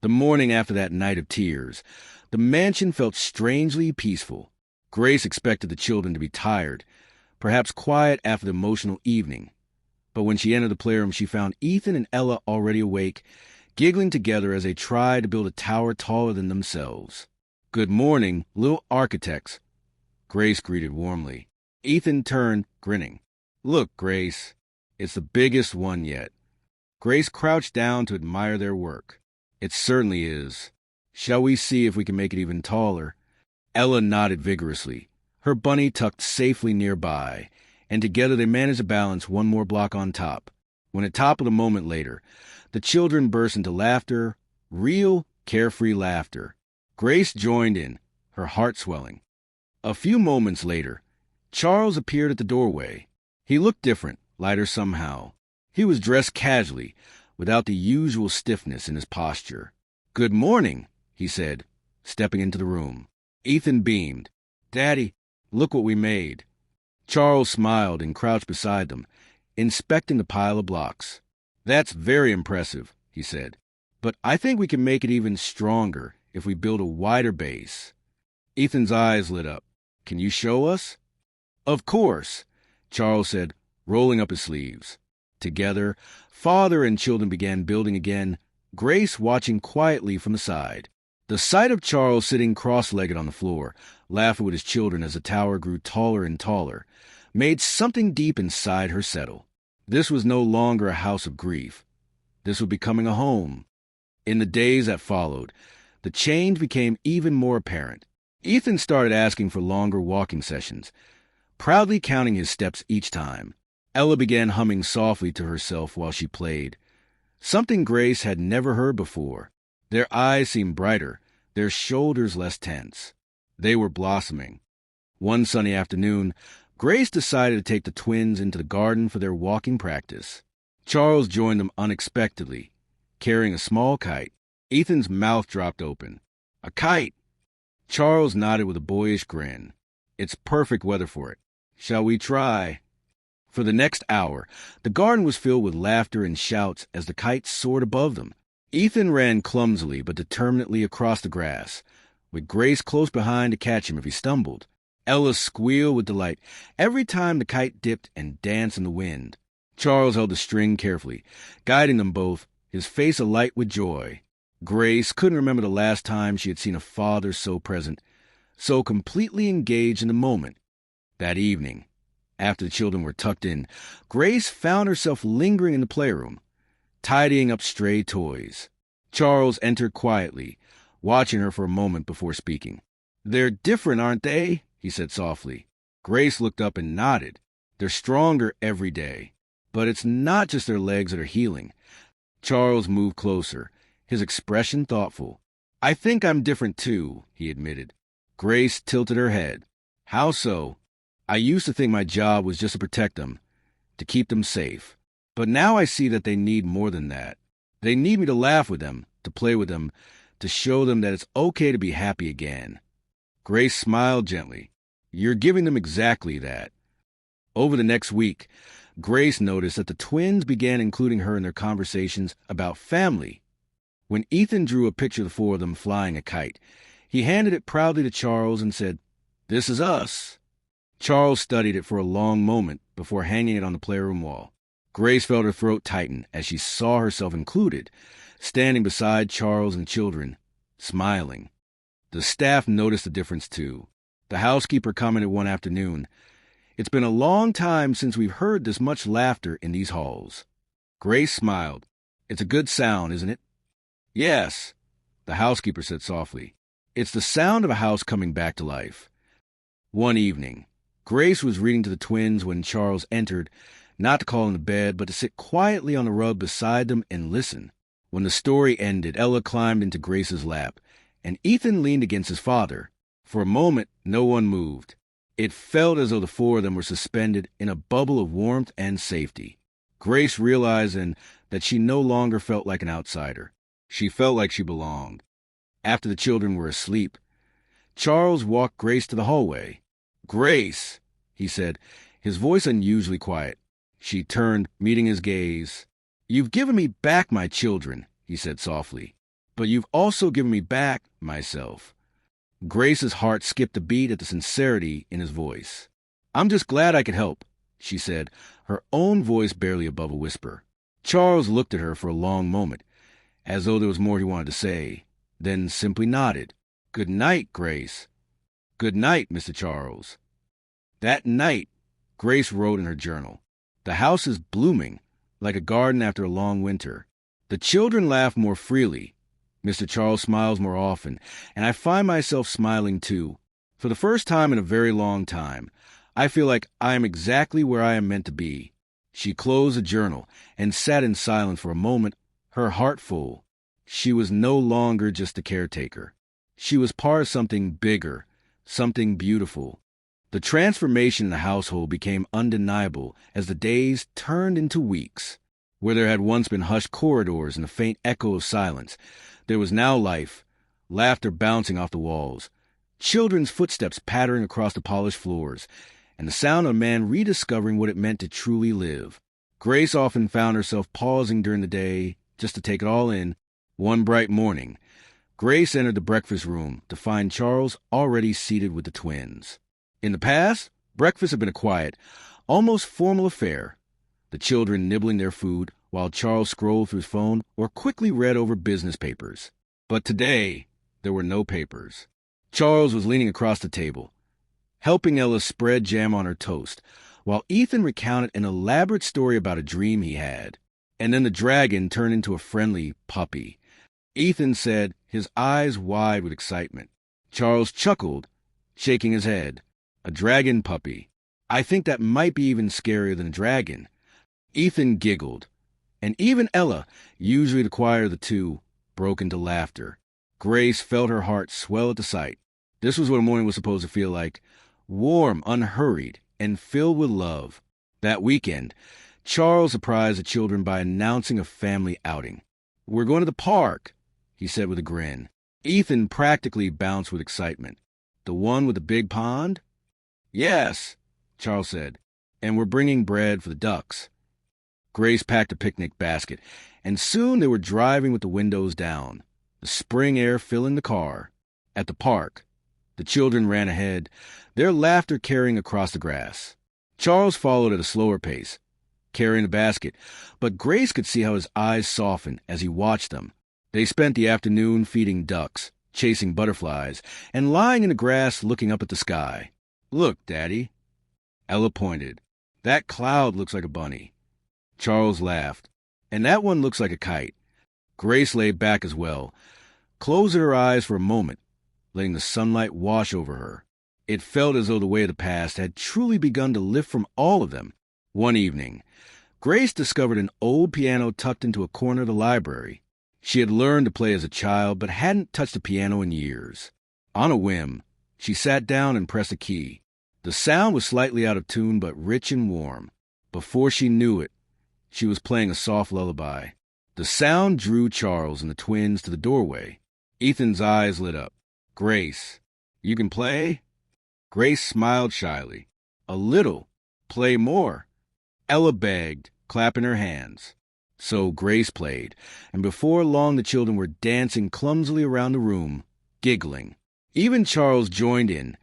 The morning after that night of tears, the mansion felt strangely peaceful. Grace expected the children to be tired, perhaps quiet after the emotional evening. But when she entered the playroom, she found Ethan and Ella already awake, giggling together as they tried to build a tower taller than themselves. "Good morning, little architects," Grace greeted warmly. Ethan turned, grinning. "Look, Grace, it's the biggest one yet." Grace crouched down to admire their work. "It certainly is. Shall we see if we can make it even taller?" Ella nodded vigorously, her bunny tucked safely nearby, and together they managed to balance one more block on top. When it toppled a moment later, the children burst into laughter, real, carefree laughter. Grace joined in, her heart swelling. A few moments later, Charles appeared at the doorway. He looked different, lighter somehow. He was dressed casually, without the usual stiffness in his posture. "Good morning," he said, stepping into the room. Ethan beamed. "Daddy, look what we made." Charles smiled and crouched beside them, inspecting the pile of blocks. "That's very impressive," he said. "But I think we can make it even stronger if we build a wider base." Ethan's eyes lit up. "Can you show us?" "Of course," Charles said, rolling up his sleeves. Together, father and children began building again, Grace watching quietly from the side. The sight of Charles sitting cross-legged on the floor, laughing with his children as the tower grew taller and taller, made something deep inside her settle. This was no longer a house of grief. This was becoming a home. In the days that followed, the change became even more apparent. Ethan started asking for longer walking sessions, proudly counting his steps each time. Ella began humming softly to herself while she played, something Grace had never heard before. Their eyes seemed brighter, their shoulders less tense. They were blossoming. One sunny afternoon, Grace decided to take the twins into the garden for their walking practice. Charles joined them unexpectedly, carrying a small kite. Ethan's mouth dropped open. "A kite!" Charles nodded with a boyish grin. "It's perfect weather for it. Shall we try?" For the next hour, the garden was filled with laughter and shouts as the kite soared above them. Ethan ran clumsily but determinedly across the grass, with Grace close behind to catch him if he stumbled. Ella squealed with delight every time the kite dipped and danced in the wind. Charles held the string carefully, guiding them both, his face alight with joy. Grace couldn't remember the last time she had seen a father so present, so completely engaged in the moment. That evening, after the children were tucked in, Grace found herself lingering in the playroom, tidying up stray toys. Charles entered quietly, watching her for a moment before speaking. "They're different, aren't they?" he said softly. Grace looked up and nodded. "They're stronger every day. But it's not just their legs that are healing." Charles moved closer, his expression thoughtful. "I think I'm different too," he admitted. Grace tilted her head. "How so?" I used to think my job was just to protect them, to keep them safe. But now I see that they need more than that. They need me to laugh with them, to play with them, to show them that it's okay to be happy again. Grace smiled gently. You're giving them exactly that. Over the next week, Grace noticed that the twins began including her in their conversations about family. When Ethan drew a picture of the four of them flying a kite, he handed it proudly to Charles and said, "This is us." Charles studied it for a long moment before hanging it on the playroom wall. Grace felt her throat tighten as she saw herself included, standing beside Charles and children, smiling. The staff noticed the difference too. The housekeeper commented one afternoon, "It's been a long time since we've heard this much laughter in these halls." Grace smiled. "It's a good sound, isn't it?" "Yes," the housekeeper said softly. "It's the sound of a house coming back to life." One evening, Grace was reading to the twins when Charles entered, not to call them to bed, but to sit quietly on the rug beside them and listen. When the story ended, Ella climbed into Grace's lap, and Ethan leaned against his father. For a moment, no one moved. It felt as though the four of them were suspended in a bubble of warmth and safety. Grace realized then that she no longer felt like an outsider. She felt like she belonged. After the children were asleep, Charles walked Grace to the hallway. "Grace," he said, his voice unusually quiet. She turned, meeting his gaze. "You've given me back my children," he said softly, "but you've also given me back myself." Grace's heart skipped a beat at the sincerity in his voice. "I'm just glad I could help," she said, her own voice barely above a whisper. Charles looked at her for a long moment, as though there was more he wanted to say, then simply nodded. "Good night, Grace." "Good night, Mr. Charles." That night, Grace wrote in her journal, "The house is blooming, like a garden after a long winter. The children laugh more freely. Mr. Charles smiles more often, and I find myself smiling too. For the first time in a very long time, I feel like I am exactly where I am meant to be." She closed the journal and sat in silence for a moment, her heart full. She was no longer just a caretaker. She was part of something bigger, something beautiful. The transformation in the household became undeniable as the days turned into weeks. Where there had once been hushed corridors and a faint echo of silence, there was now life, laughter bouncing off the walls, children's footsteps pattering across the polished floors, and the sound of a man rediscovering what it meant to truly live. Grace often found herself pausing during the day just to take it all in. One bright morning, Grace entered the breakfast room to find Charles already seated with the twins. In the past, breakfast had been a quiet, almost formal affair, the children nibbling their food while Charles scrolled through his phone or quickly read over business papers. But today, there were no papers. Charles was leaning across the table, helping Ella spread jam on her toast, while Ethan recounted an elaborate story about a dream he had. And then the dragon turned into a friendly puppy. Ethan said, his eyes wide with excitement. Charles chuckled, shaking his head. "A dragon puppy. I think that might be even scarier than a dragon." Ethan giggled, and even Ella, usually the quieter of the two, broke into laughter. Grace felt her heart swell at the sight. This was what a morning was supposed to feel like, warm, unhurried, and filled with love. That weekend, Charles surprised the children by announcing a family outing. "We're going to the park," he said with a grin. Ethan practically bounced with excitement. "The one with the big pond?" "Yes," Charles said, "and we're bringing bread for the ducks." Grace packed a picnic basket, and soon they were driving with the windows down, the spring air filling the car. At the park, the children ran ahead, their laughter carrying across the grass. Charles followed at a slower pace, carrying the basket, but Grace could see how his eyes softened as he watched them. They spent the afternoon feeding ducks, chasing butterflies, and lying in the grass looking up at the sky. "Look, Daddy." Ella pointed. "That cloud looks like a bunny." Charles laughed. "And that one looks like a kite." Grace lay back as well, closed her eyes for a moment, letting the sunlight wash over her. It felt as though the weight of the past had truly begun to lift from all of them. One evening, Grace discovered an old piano tucked into a corner of the library. She had learned to play as a child, but hadn't touched a piano in years. On a whim, she sat down and pressed a key. The sound was slightly out of tune but rich and warm. Before she knew it, she was playing a soft lullaby. The sound drew Charles and the twins to the doorway. Ethan's eyes lit up. "Grace, you can play?" Grace smiled shyly. "A little. Play more." Ella begged, clapping her hands. So Grace played, and before long the children were dancing clumsily around the room, giggling. Even Charles joined in,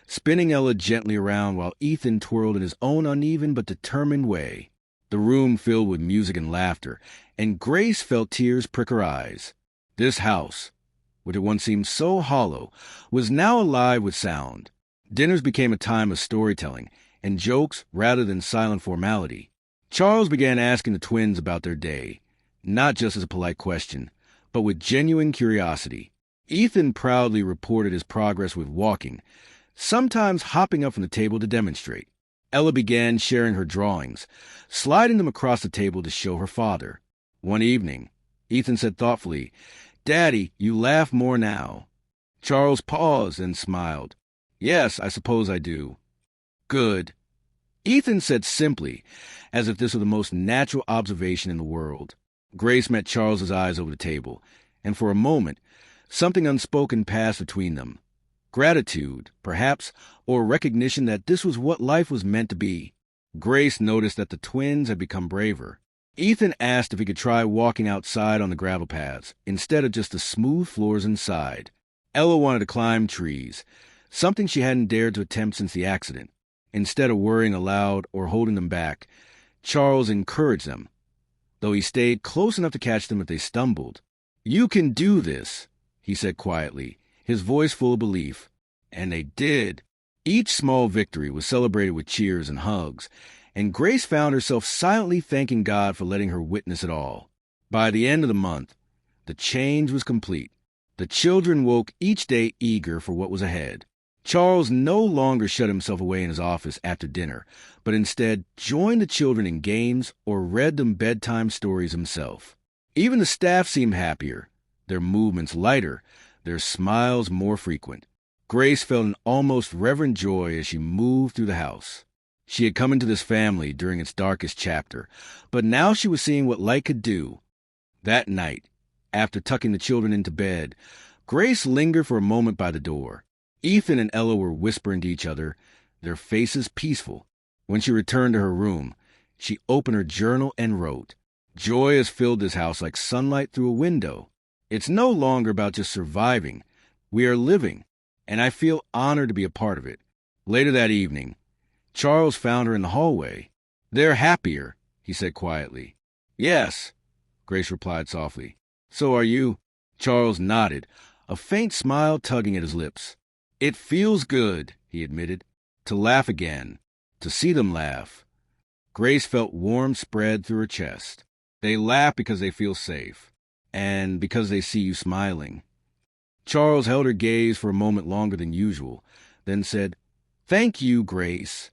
spinning Ella gently around while Ethan twirled in his own uneven but determined way. The room filled with music and laughter, and Grace felt tears prick her eyes. This house, which had once seemed so hollow, was now alive with sound. Dinners became a time of storytelling and jokes rather than silent formality. Charles began asking the twins about their day, not just as a polite question, but with genuine curiosity. Ethan proudly reported his progress with walking, sometimes hopping up from the table to demonstrate. Ella began sharing her drawings, sliding them across the table to show her father. One evening, Ethan said thoughtfully, "Daddy, you laugh more now." Charles paused and smiled. "Yes, I suppose I do." "Good." Ethan said simply, as if this were the most natural observation in the world. Grace met Charles's eyes over the table, and for a moment, something unspoken passed between them. Gratitude, perhaps, or recognition that this was what life was meant to be. Grace noticed that the twins had become braver. Ethan asked if he could try walking outside on the gravel paths, instead of just the smooth floors inside. Ella wanted to climb trees, something she hadn't dared to attempt since the accident. Instead of worrying aloud or holding them back, Charles encouraged them, though he stayed close enough to catch them if they stumbled. "You can do this," he said quietly, his voice full of belief. And they did. Each small victory was celebrated with cheers and hugs, and Grace found herself silently thanking God for letting her witness it all. By the end of the month, the change was complete. The children woke each day eager for what was ahead. Charles no longer shut himself away in his office after dinner, but instead joined the children in games or read them bedtime stories himself. Even the staff seemed happier, their movements lighter, their smiles more frequent. Grace felt an almost reverent joy as she moved through the house. She had come into this family during its darkest chapter, but now she was seeing what light could do. That night, after tucking the children into bed, Grace lingered for a moment by the door. Ethan and Ella were whispering to each other, their faces peaceful. When she returned to her room, she opened her journal and wrote, "Joy has filled this house like sunlight through a window. It's no longer about just surviving. We are living, and I feel honored to be a part of it." Later that evening, Charles found her in the hallway. "They're happier," he said quietly. "Yes," Grace replied softly. "So are you." Charles nodded, a faint smile tugging at his lips. "It feels good," he admitted, "to laugh again, to see them laugh." Grace felt warmth spread through her chest. They laugh because they feel safe, and because they see you smiling. Charles held her gaze for a moment longer than usual, then said, "Thank you, Grace."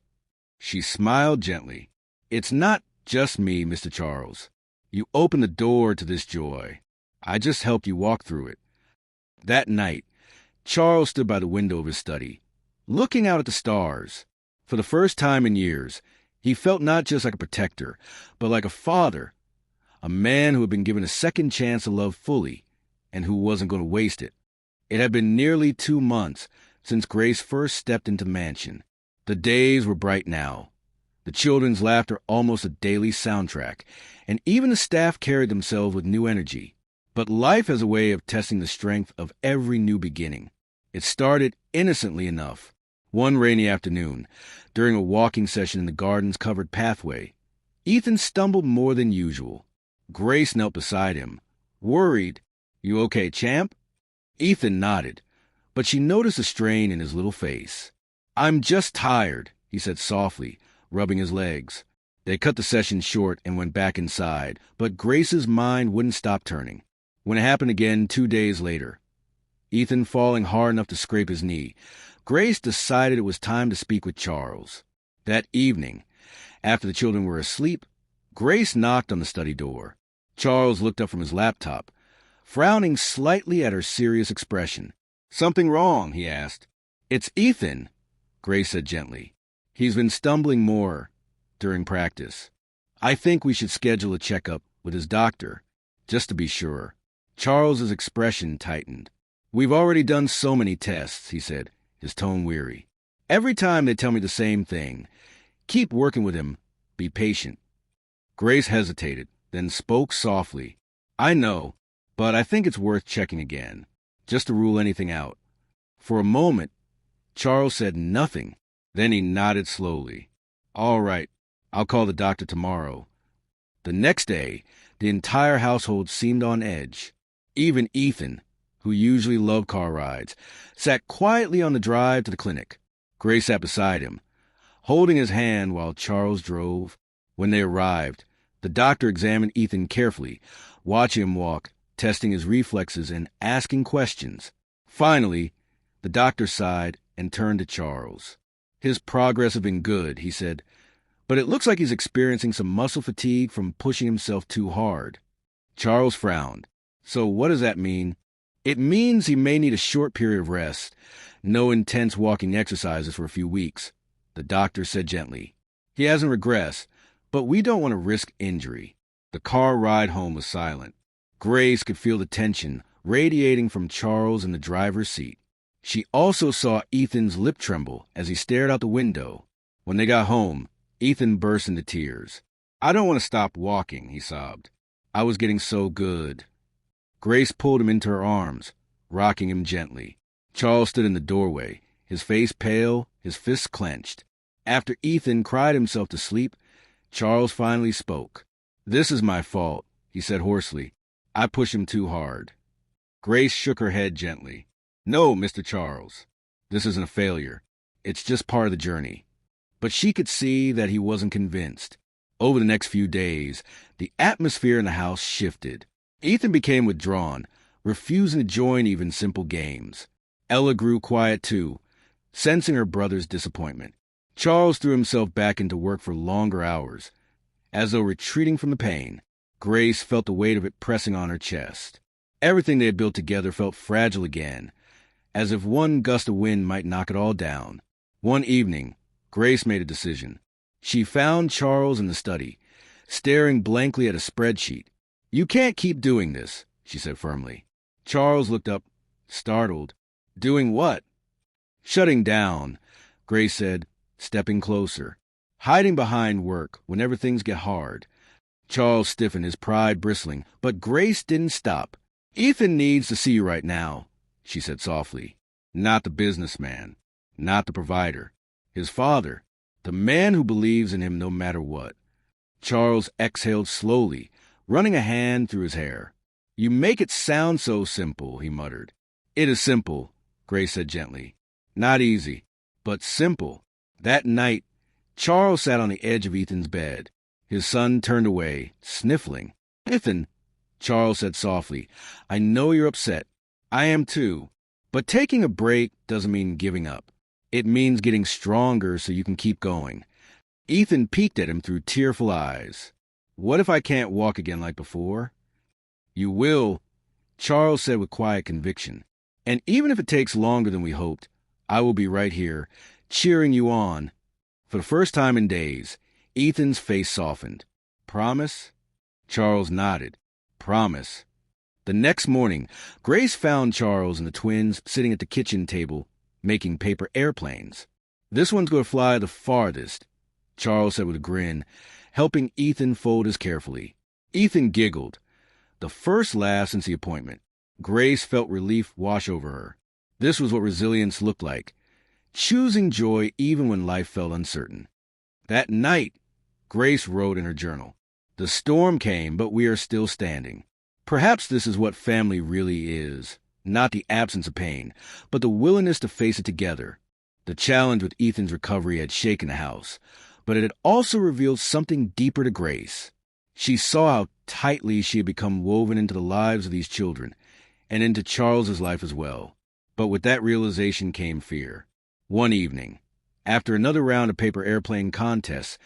She smiled gently. "It's not just me, Mr. Charles. You opened the door to this joy. I just helped you walk through it." That night, Charles stood by the window of his study, looking out at the stars. For the first time in years, he felt not just like a protector, but like a father, a man who had been given a second chance to love fully, and who wasn't going to waste it. It had been nearly 2 months since Grace first stepped into the mansion. The days were bright now, the children's laughter almost a daily soundtrack, and even the staff carried themselves with new energy. But life has a way of testing the strength of every new beginning. It started innocently enough. One rainy afternoon, during a walking session in the garden's covered pathway, Ethan stumbled more than usual. Grace knelt beside him, worried. "You okay, champ?" Ethan nodded, but she noticed a strain in his little face. "I'm just tired," he said softly, rubbing his legs. They cut the session short and went back inside, but Grace's mind wouldn't stop turning. When it happened again 2 days later, Ethan falling hard enough to scrape his knee, Grace decided it was time to speak with Charles. That evening, after the children were asleep, Grace knocked on the study door. Charles looked up from his laptop, frowning slightly at her serious expression. "Something wrong?" he asked. "It's Ethan," Grace said gently. He's been stumbling more during practice. I think we should schedule a checkup with his doctor, just to be sure. Charles's expression tightened. We've already done so many tests, he said, his tone weary. Every time they tell me the same thing. Keep working with him. Be patient. Grace hesitated, then spoke softly. I know, but I think it's worth checking again, just to rule anything out. For a moment, Charles said nothing. Then he nodded slowly. All right, I'll call the doctor tomorrow. The next day, the entire household seemed on edge. Even Ethan, who usually loved car rides, sat quietly on the drive to the clinic. Grace sat beside him, holding his hand while Charles drove. When they arrived, the doctor examined Ethan carefully, watching him walk, testing his reflexes and asking questions. Finally, the doctor sighed and turned to Charles. His progress had been good, he said, but it looks like he's experiencing some muscle fatigue from pushing himself too hard. Charles frowned. So what does that mean? It means he may need a short period of rest, no intense walking exercises for a few weeks, the doctor said gently. He hasn't regressed, but we don't want to risk injury. The car ride home was silent. Grace could feel the tension radiating from Charles in the driver's seat. She also saw Ethan's lip tremble as he stared out the window. When they got home, Ethan burst into tears. I don't want to stop walking, he sobbed. I was getting so good. Grace pulled him into her arms, rocking him gently. Charles stood in the doorway, his face pale, his fists clenched. After Ethan cried himself to sleep, Charles finally spoke. This is my fault, he said hoarsely. I pushed him too hard. Grace shook her head gently. No, Mr. Charles. This isn't a failure. It's just part of the journey. But she could see that he wasn't convinced. Over the next few days, the atmosphere in the house shifted. Ethan became withdrawn, refusing to join even simple games. Ella grew quiet too, sensing her brother's disappointment. Charles threw himself back into work for longer hours. As though retreating from the pain, Grace felt the weight of it pressing on her chest. Everything they had built together felt fragile again, as if one gust of wind might knock it all down. One evening, Grace made a decision. She found Charles in the study, staring blankly at a spreadsheet. You can't keep doing this, she said firmly. Charles looked up, startled. Doing what? Shutting down, Grace said, stepping closer. Hiding behind work whenever things get hard. Charles stiffened, his pride bristling, but Grace didn't stop. Ethan needs to see you right now, she said softly. Not the businessman, not the provider. His father, the man who believes in him no matter what. Charles exhaled slowly, running a hand through his hair. You make it sound so simple, he muttered. It is simple, Grace said gently. Not easy, but simple. That night, Charles sat on the edge of Ethan's bed. His son turned away, sniffling. Ethan, Charles said softly, I know you're upset. I am too. But taking a break doesn't mean giving up. It means getting stronger so you can keep going. Ethan peeked at him through tearful eyes. What if I can't walk again like before? You will, Charles said with quiet conviction. And even if it takes longer than we hoped, I will be right here, cheering you on. For the first time in days, Ethan's face softened. Promise? Charles nodded. Promise. The next morning, Grace found Charles and the twins sitting at the kitchen table, making paper airplanes. This one's going to fly the farthest, Charles said with a grin, helping Ethan fold his carefully. Ethan giggled. The first laugh since the appointment. Grace felt relief wash over her. This was what resilience looked like. Choosing joy even when life felt uncertain. That night, Grace wrote in her journal, the storm came, but we are still standing. Perhaps this is what family really is. Not the absence of pain, but the willingness to face it together. The challenge with Ethan's recovery had shaken the house, but it had also revealed something deeper to Grace. She saw how tightly she had become woven into the lives of these children, and into Charles's life as well. But with that realization came fear. One evening, after another round of paper airplane contests,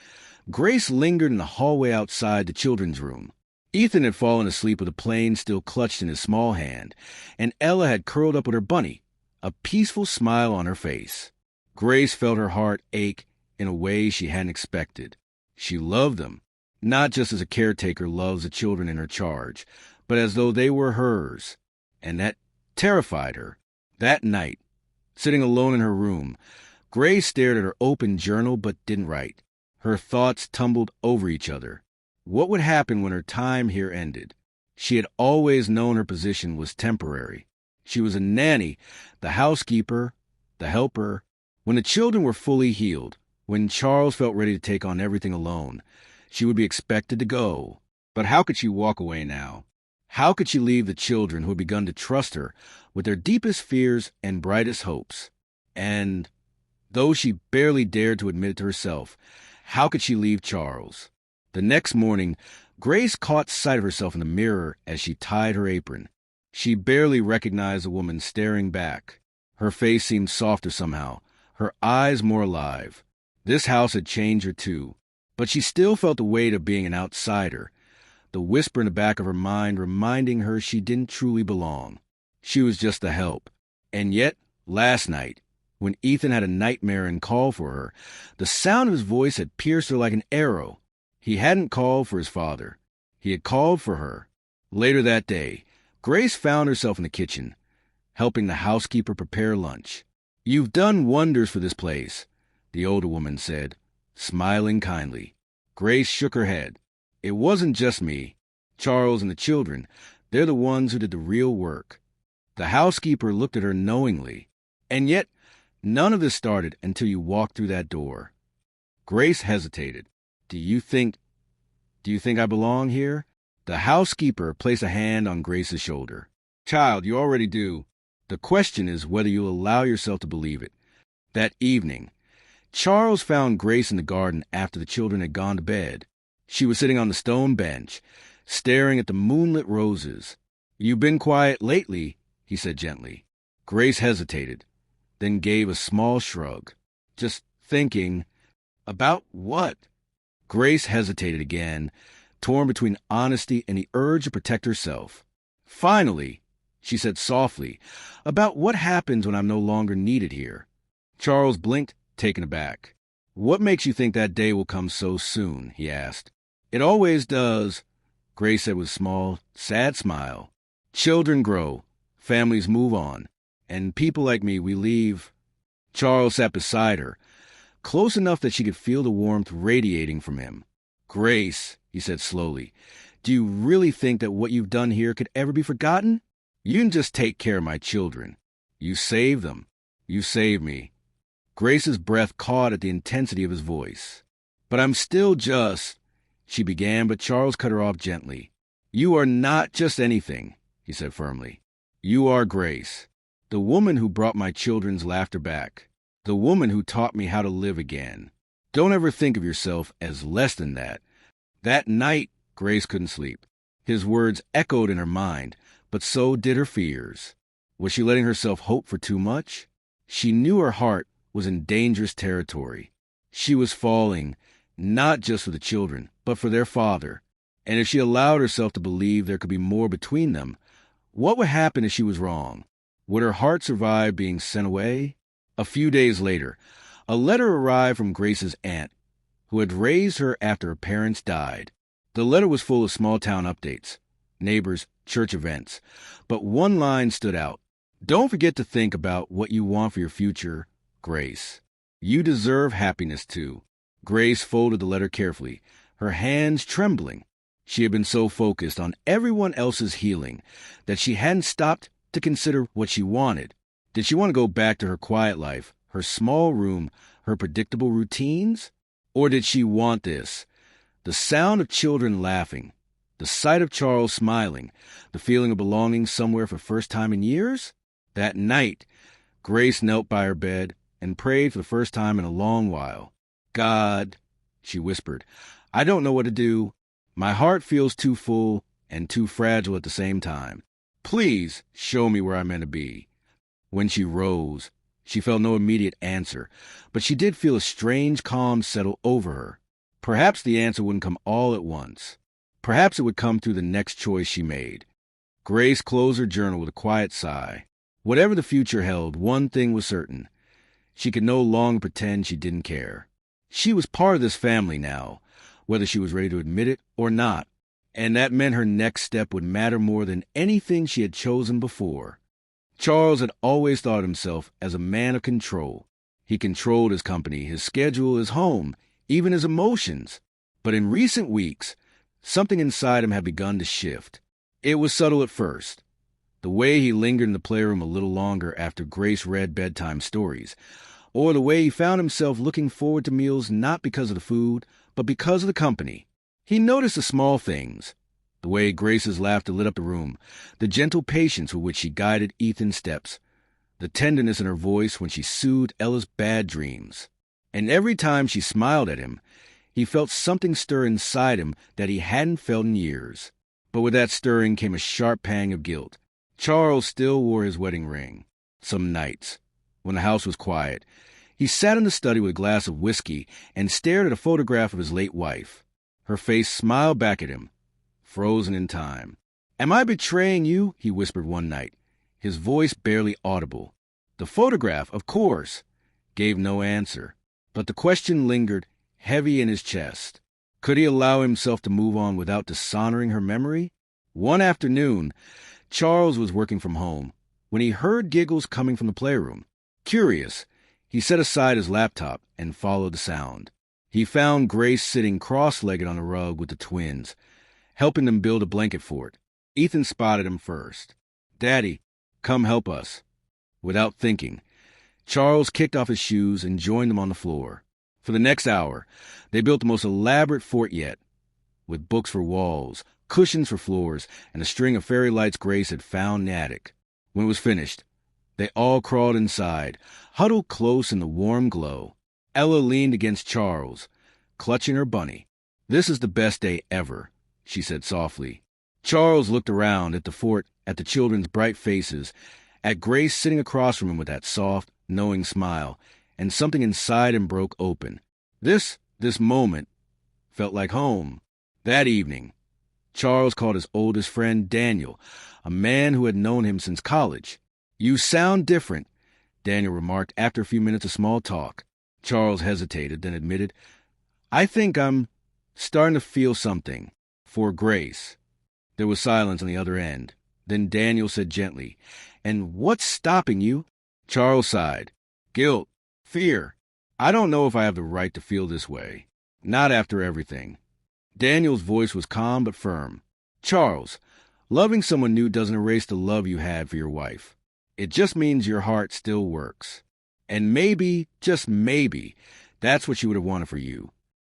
Grace lingered in the hallway outside the children's room. Ethan had fallen asleep with a plane still clutched in his small hand, and Ella had curled up with her bunny, a peaceful smile on her face. Grace felt her heart ache in a way she hadn't expected. She loved them, not just as a caretaker loves the children in her charge, but as though they were hers. And that terrified her. That night, sitting alone in her room, Grace stared at her open journal but didn't write. Her thoughts tumbled over each other. What would happen when her time here ended? She had always known her position was temporary. She was a nanny, the housekeeper, the helper. When the children were fully healed, when Charles felt ready to take on everything alone, she would be expected to go. But how could she walk away now? How could she leave the children who had begun to trust her with their deepest fears and brightest hopes? And, though she barely dared to admit it to herself, how could she leave Charles? The next morning, Grace caught sight of herself in the mirror as she tied her apron. She barely recognized the woman staring back. Her face seemed softer somehow, her eyes more alive. This house had changed her too, but she still felt the weight of being an outsider, the whisper in the back of her mind reminding her she didn't truly belong. She was just a help. And yet, last night, when Ethan had a nightmare and called for her, the sound of his voice had pierced her like an arrow. He hadn't called for his father. He had called for her. Later that day, Grace found herself in the kitchen, helping the housekeeper prepare lunch. "You've done wonders for this place," the older woman said, smiling kindly. Grace shook her head. "It wasn't just me. Charles and the children, they're the ones who did the real work." The housekeeper looked at her knowingly. "And yet, none of this started until you walked through that door." Grace hesitated. Do you think I belong here?" The housekeeper placed a hand on Grace's shoulder. "Child, you already do. The question is whether you'll allow yourself to believe it." That evening, Charles found Grace in the garden after the children had gone to bed. She was sitting on the stone bench, staring at the moonlit roses. "You've been quiet lately," he said gently. Grace hesitated, then gave a small shrug. "Just thinking." "About what?" Grace hesitated again, torn between honesty and the urge to protect herself. "Finally," she said softly, "about what happens when I'm no longer needed here." Charles blinked, taken aback. "What makes you think that day will come so soon?" he asked. "It always does," Grace said with a small, sad smile. "Children grow, families move on, and people like me, we leave." Charles sat beside her, close enough that she could feel the warmth radiating from him. "Grace," he said slowly, "do you really think that what you've done here could ever be forgotten? You didn't just take care of my children. You saved them. You saved me." Grace's breath caught at the intensity of his voice. "But I'm still just," she began, but Charles cut her off gently. "You are not just anything," he said firmly. "You are Grace, the woman who brought my children's laughter back. The woman who taught me how to live again. Don't ever think of yourself as less than that." That night, Grace couldn't sleep. His words echoed in her mind, but so did her fears. Was she letting herself hope for too much? She knew her heart was in dangerous territory. She was falling, not just for the children, but for their father. And if she allowed herself to believe there could be more between them, what would happen if she was wrong? Would her heart survive being sent away? A few days later, a letter arrived from Grace's aunt, who had raised her after her parents died. The letter was full of small-town updates, neighbors, church events, but one line stood out. "Don't forget to think about what you want for your future, Grace. You deserve happiness, too." Grace folded the letter carefully, her hands trembling. She had been so focused on everyone else's healing that she hadn't stopped to consider what she wanted. Did she want to go back to her quiet life, her small room, her predictable routines? Or did she want this? The sound of children laughing, the sight of Charles smiling, the feeling of belonging somewhere for the first time in years? That night, Grace knelt by her bed and prayed for the first time in a long while. "God," she whispered, "I don't know what to do. My heart feels too full and too fragile at the same time. Please show me where I'm meant to be." When she rose, she felt no immediate answer, but she did feel a strange calm settle over her. Perhaps the answer wouldn't come all at once. Perhaps it would come through the next choice she made. Grace closed her journal with a quiet sigh. Whatever the future held, one thing was certain. She could no longer pretend she didn't care. She was part of this family now, whether she was ready to admit it or not, and that meant her next step would matter more than anything she had chosen before. Charles had always thought of himself as a man of control. He controlled his company, his schedule, his home, even his emotions. But in recent weeks, something inside him had begun to shift. It was subtle at first. The way he lingered in the playroom a little longer after Grace read bedtime stories, or the way he found himself looking forward to meals not because of the food, but because of the company. He noticed the small things, the way Grace's laughter lit up the room, the gentle patience with which she guided Ethan's steps, the tenderness in her voice when she soothed Ella's bad dreams. And every time she smiled at him, he felt something stir inside him that he hadn't felt in years. But with that stirring came a sharp pang of guilt. Charles still wore his wedding ring. Some nights, when the house was quiet, he sat in the study with a glass of whiskey and stared at a photograph of his late wife. Her face smiled back at him, frozen in time. "Am I betraying you?" he whispered one night, his voice barely audible. The photograph, of course, gave no answer, but the question lingered heavy in his chest. Could he allow himself to move on without dishonoring her memory? One afternoon, Charles was working from home when he heard giggles coming from the playroom. Curious, he set aside his laptop and followed the sound. He found Grace sitting cross-legged on a rug with the twins, helping them build a blanket fort. Ethan spotted him first. "Daddy, come help us." Without thinking, Charles kicked off his shoes and joined them on the floor. For the next hour, they built the most elaborate fort yet, with books for walls, cushions for floors, and a string of fairy lights Grace had found in the attic. When it was finished, they all crawled inside, huddled close in the warm glow. Ella leaned against Charles, clutching her bunny. "This is the best day ever," she said softly. Charles looked around at the fort, at the children's bright faces, at Grace sitting across from him with that soft, knowing smile, and something inside him broke open. This moment felt like home. That evening, Charles called his oldest friend Daniel, a man who had known him since college. "You sound different," Daniel remarked after a few minutes of small talk. Charles hesitated, then admitted, "I think I'm starting to feel something for Grace." There was silence on the other end. Then Daniel said gently, "And what's stopping you?" Charles sighed. "Guilt. Fear. I don't know if I have the right to feel this way. Not after everything." Daniel's voice was calm but firm. "Charles, loving someone new doesn't erase the love you had for your wife. It just means your heart still works. And maybe, just maybe, that's what she would have wanted for you."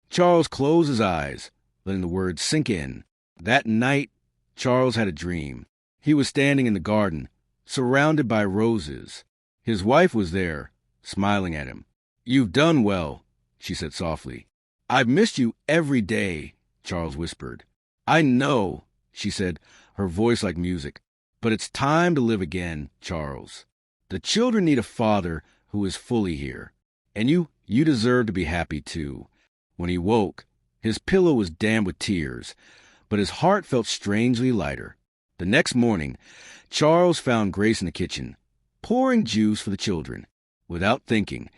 Charles closed his eyes, letting the words sink in. That night, Charles had a dream. He was standing in the garden, surrounded by roses. His wife was there, smiling at him. "You've done well," she said softly. "I've missed you every day," Charles whispered. "I know," she said, her voice like music. "But it's time to live again, Charles. The children need a father who is fully here. And you deserve to be happy too." When he woke, his pillow was damp with tears, but his heart felt strangely lighter. The next morning, Charles found Grace in the kitchen, pouring juice for the children. Without thinking,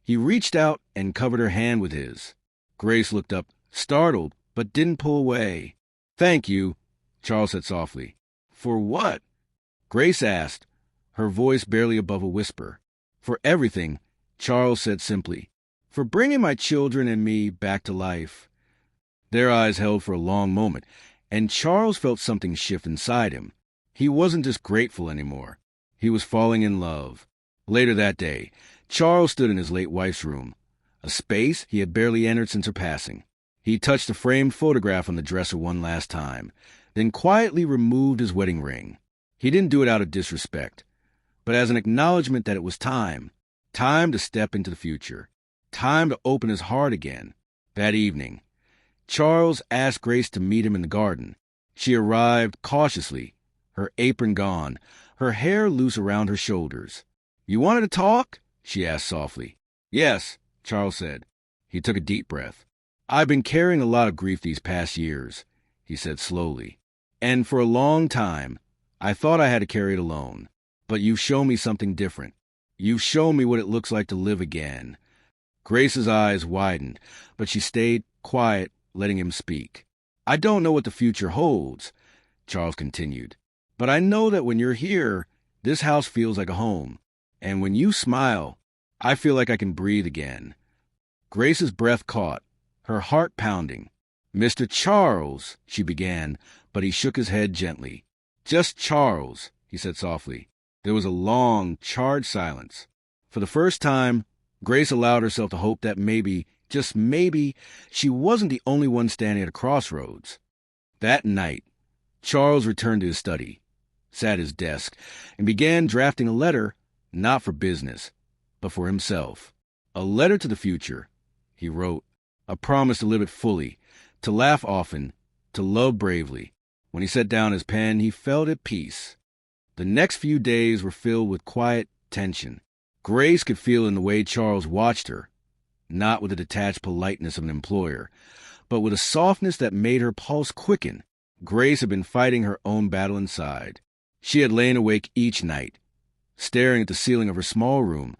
he reached out and covered her hand with his. Grace looked up, startled, but didn't pull away. "Thank you," Charles said softly. "For what?" Grace asked, her voice barely above a whisper. "For everything," Charles said simply. "For bringing my children and me back to life." Their eyes held for a long moment, and Charles felt something shift inside him. He wasn't just grateful anymore. He was falling in love. Later that day, Charles stood in his late wife's room, a space he had barely entered since her passing. He touched the framed photograph on the dresser one last time, then quietly removed his wedding ring. He didn't do it out of disrespect, but as an acknowledgement that it was time to step into the future, time to open his heart again. That evening, Charles asked Grace to meet him in the garden. She arrived cautiously, her apron gone, her hair loose around her shoulders. "You wanted to talk?" she asked softly. "Yes," Charles said. He took a deep breath. "I've been carrying a lot of grief these past years," he said slowly. "And for a long time, I thought I had to carry it alone. But you've shown me something different. You've shown me what it looks like to live again. Grace's eyes widened, but she stayed quiet, letting him speak. I don't know what the future holds, Charles continued, but I know that when you're here, this house feels like a home. And when you smile, I feel like I can breathe again. Grace's breath caught, her heart pounding. Mr. Charles, she began, but he shook his head gently. Just Charles, he said softly. There was a long, charged silence. For the first time, Grace allowed herself to hope that maybe, just maybe, she wasn't the only one standing at a crossroads. That night, Charles returned to his study, sat at his desk, and began drafting a letter, not for business, but for himself. A letter to the future, he wrote, a promise to live it fully, to laugh often, to love bravely. When he set down his pen, he felt at peace. The next few days were filled with quiet tension. Grace could feel in the way Charles watched her, not with the detached politeness of an employer, but with a softness that made her pulse quicken. Grace had been fighting her own battle inside. She had lain awake each night, staring at the ceiling of her small room,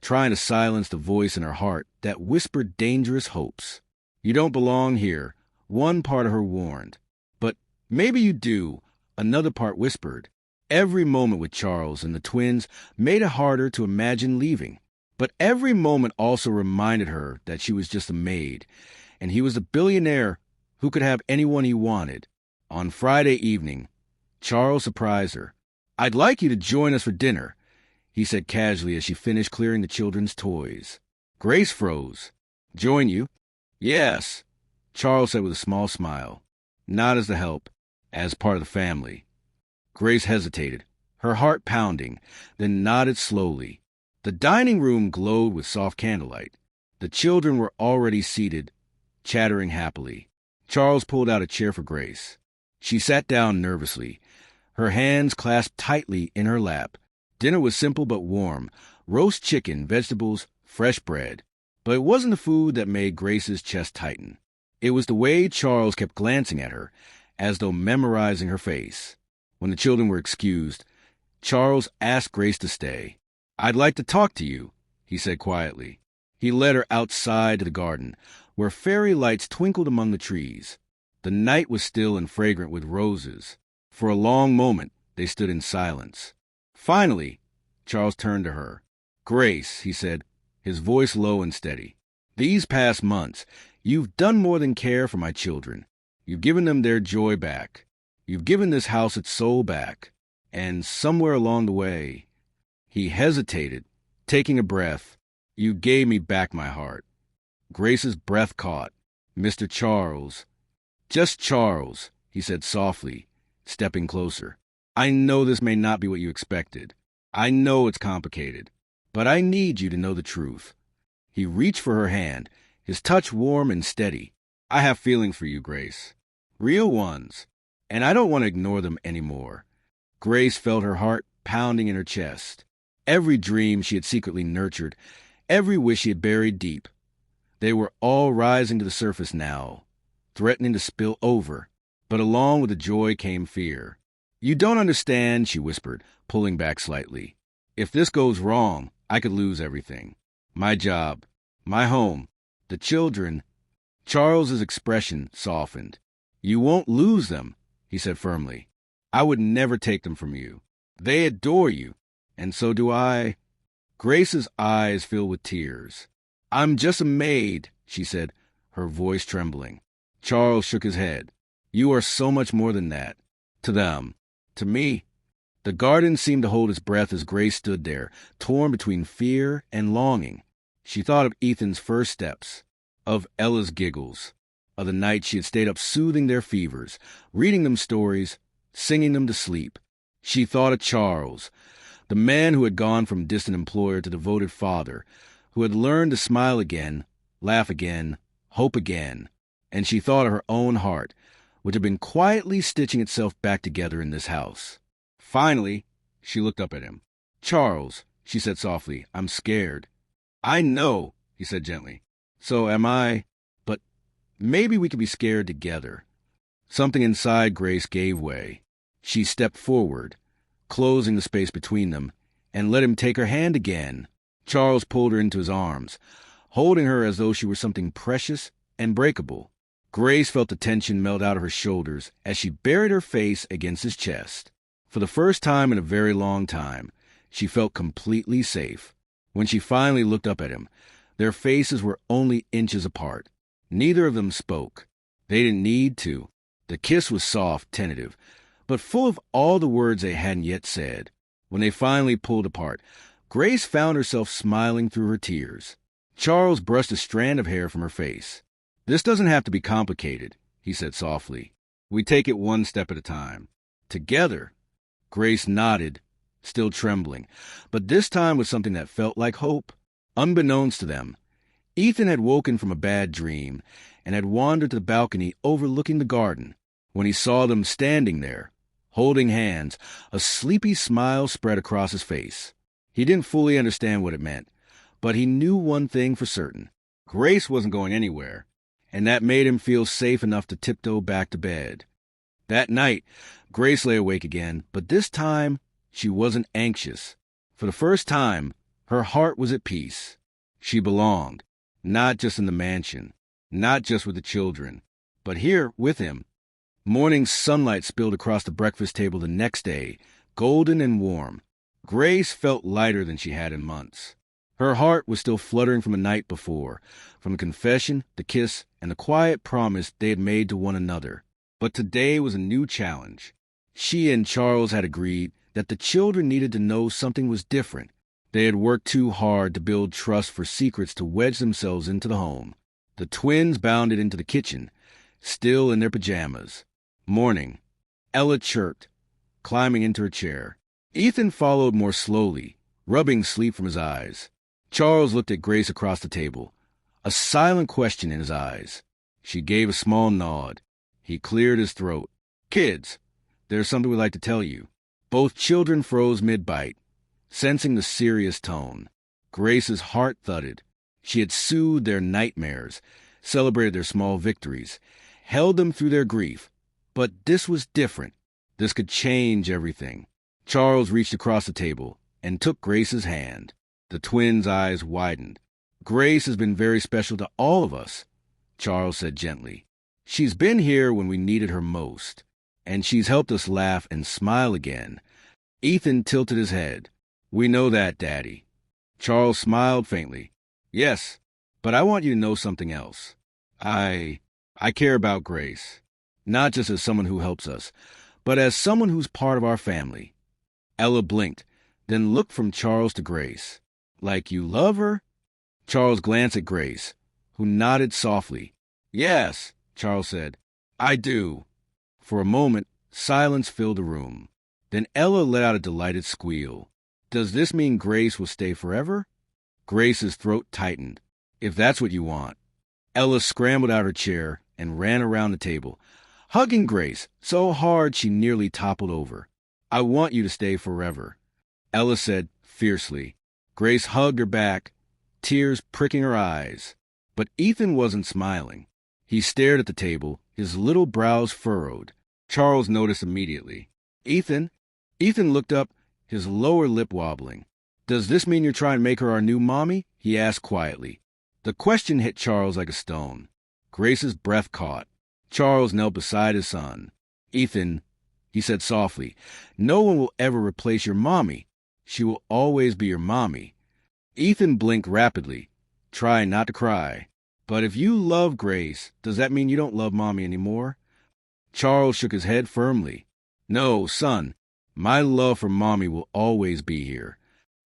trying to silence the voice in her heart that whispered dangerous hopes. You don't belong here, one part of her warned. But maybe you do, another part whispered. Every moment with Charles and the twins made it harder to imagine leaving. But every moment also reminded her that she was just a maid, and he was the billionaire who could have anyone he wanted. On Friday evening, Charles surprised her. I'd like you to join us for dinner, he said casually as she finished clearing the children's toys. Grace froze. Join you? Yes, Charles said with a small smile. Not as the help, as part of the family. Grace hesitated, her heart pounding, then nodded slowly. The dining room glowed with soft candlelight. The children were already seated, chattering happily. Charles pulled out a chair for Grace. She sat down nervously, her hands clasped tightly in her lap. Dinner was simple but warm, roast chicken, vegetables, fresh bread. But it wasn't the food that made Grace's chest tighten. It was the way Charles kept glancing at her, as though memorizing her face. When the children were excused, Charles asked Grace to stay. I'd like to talk to you, he said quietly. He led her outside to the garden, where fairy lights twinkled among the trees. The night was still and fragrant with roses. For a long moment, they stood in silence. Finally, Charles turned to her. Grace, he said, his voice low and steady. These past months, you've done more than care for my children. You've given them their joy back. You've given this house its soul back. And somewhere along the way, he hesitated, taking a breath. You gave me back my heart. Grace's breath caught. Mr. Charles. Just Charles, he said softly, stepping closer. I know this may not be what you expected. I know it's complicated. But I need you to know the truth. He reached for her hand, his touch warm and steady. I have feelings for you, Grace. Real ones. And I don't want to ignore them anymore. Grace felt her heart pounding in her chest. Every dream she had secretly nurtured, every wish she had buried deep. They were all rising to the surface now, threatening to spill over. But along with the joy came fear. You don't understand, she whispered, pulling back slightly. If this goes wrong, I could lose everything. My job, my home, the children. Charles's expression softened. You won't lose them, he said firmly. I would never take them from you. They adore you, and so do I. Grace's eyes filled with tears. I'm just a maid, she said, her voice trembling. Charles shook his head. You are so much more than that. To them. To me. The garden seemed to hold its breath as Grace stood there, torn between fear and longing. She thought of Ethan's first steps, of Ella's giggles, of the night she had stayed up soothing their fevers, reading them stories, singing them to sleep. She thought of Charles, the man who had gone from distant employer to devoted father, who had learned to smile again, laugh again, hope again. And she thought of her own heart, which had been quietly stitching itself back together in this house. Finally, she looked up at him. Charles, she said softly, I'm scared. I know, he said gently. So am I. But maybe we could be scared together. Something inside Grace gave way. She stepped forward, closing the space between them, and let him take her hand again. Charles pulled her into his arms, holding her as though she were something precious and breakable. Grace felt the tension melt out of her shoulders as she buried her face against his chest. For the first time in a very long time, she felt completely safe. When she finally looked up at him, their faces were only inches apart. Neither of them spoke. They didn't need to. The kiss was soft, tentative, but full of all the words they hadn't yet said. When they finally pulled apart, Grace found herself smiling through her tears. Charles brushed a strand of hair from her face. "This doesn't have to be complicated," he said softly. "We take it one step at a time. Together." Grace nodded, still trembling, but this time with something that felt like hope. Unbeknownst to them, Ethan had woken from a bad dream and had wandered to the balcony overlooking the garden. When he saw them standing there, holding hands, a sleepy smile spread across his face. He didn't fully understand what it meant, but he knew one thing for certain. Grace wasn't going anywhere, and that made him feel safe enough to tiptoe back to bed. That night, Grace lay awake again, but this time she wasn't anxious. For the first time, her heart was at peace. She belonged, not just in the mansion, not just with the children, but here with him. Morning sunlight spilled across the breakfast table the next day, golden and warm. Grace felt lighter than she had in months. Her heart was still fluttering from the night before, from the confession, the kiss, and the quiet promise they had made to one another. But today was a new challenge. She and Charles had agreed that the children needed to know something was different. They had worked too hard to build trust for secrets to wedge themselves into the home. The twins bounded into the kitchen, still in their pajamas. Morning. Ella chirped, climbing into her chair. Ethan followed more slowly, rubbing sleep from his eyes. Charles looked at Grace across the table, a silent question in his eyes. She gave a small nod. He cleared his throat. "Kids, there's something we'd like to tell you." Both children froze mid-bite, sensing the serious tone. Grace's heart thudded. She had soothed their nightmares, celebrated their small victories, held them through their grief. But this was different. This could change everything. Charles reached across the table and took Grace's hand. The twins' eyes widened. "Grace has been very special to all of us," Charles said gently. "She's been here when we needed her most, and she's helped us laugh and smile again." Ethan tilted his head. "We know that, Daddy." Charles smiled faintly. "Yes, but I want you to know something else. I care about Grace, not just as someone who helps us, but as someone who's part of our family." Ella blinked, then looked from Charles to Grace. "Like you love her?" Charles glanced at Grace, who nodded softly. "Yes," Charles said, "I do." For a moment, silence filled the room. Then Ella let out a delighted squeal. "Does this mean Grace will stay forever?" Grace's throat tightened. "If that's what you want." Ella scrambled out of her chair and ran around the table, hugging Grace so hard she nearly toppled over. "I want you to stay forever," Ella said fiercely. Grace hugged her back, tears pricking her eyes. But Ethan wasn't smiling. He stared at the table, his little brows furrowed. Charles noticed immediately. Ethan looked up, his lower lip wobbling. "Does this mean you're trying to make her our new mommy?" he asked quietly. The question hit Charles like a stone. Grace's breath caught. Charles knelt beside his son. "Ethan," he said softly, "no one will ever replace your mommy. She will always be your mommy." Ethan blinked rapidly, trying not to cry. "But if you love Grace, does that mean you don't love mommy anymore?" Charles shook his head firmly. "No, son, my love for mommy will always be here."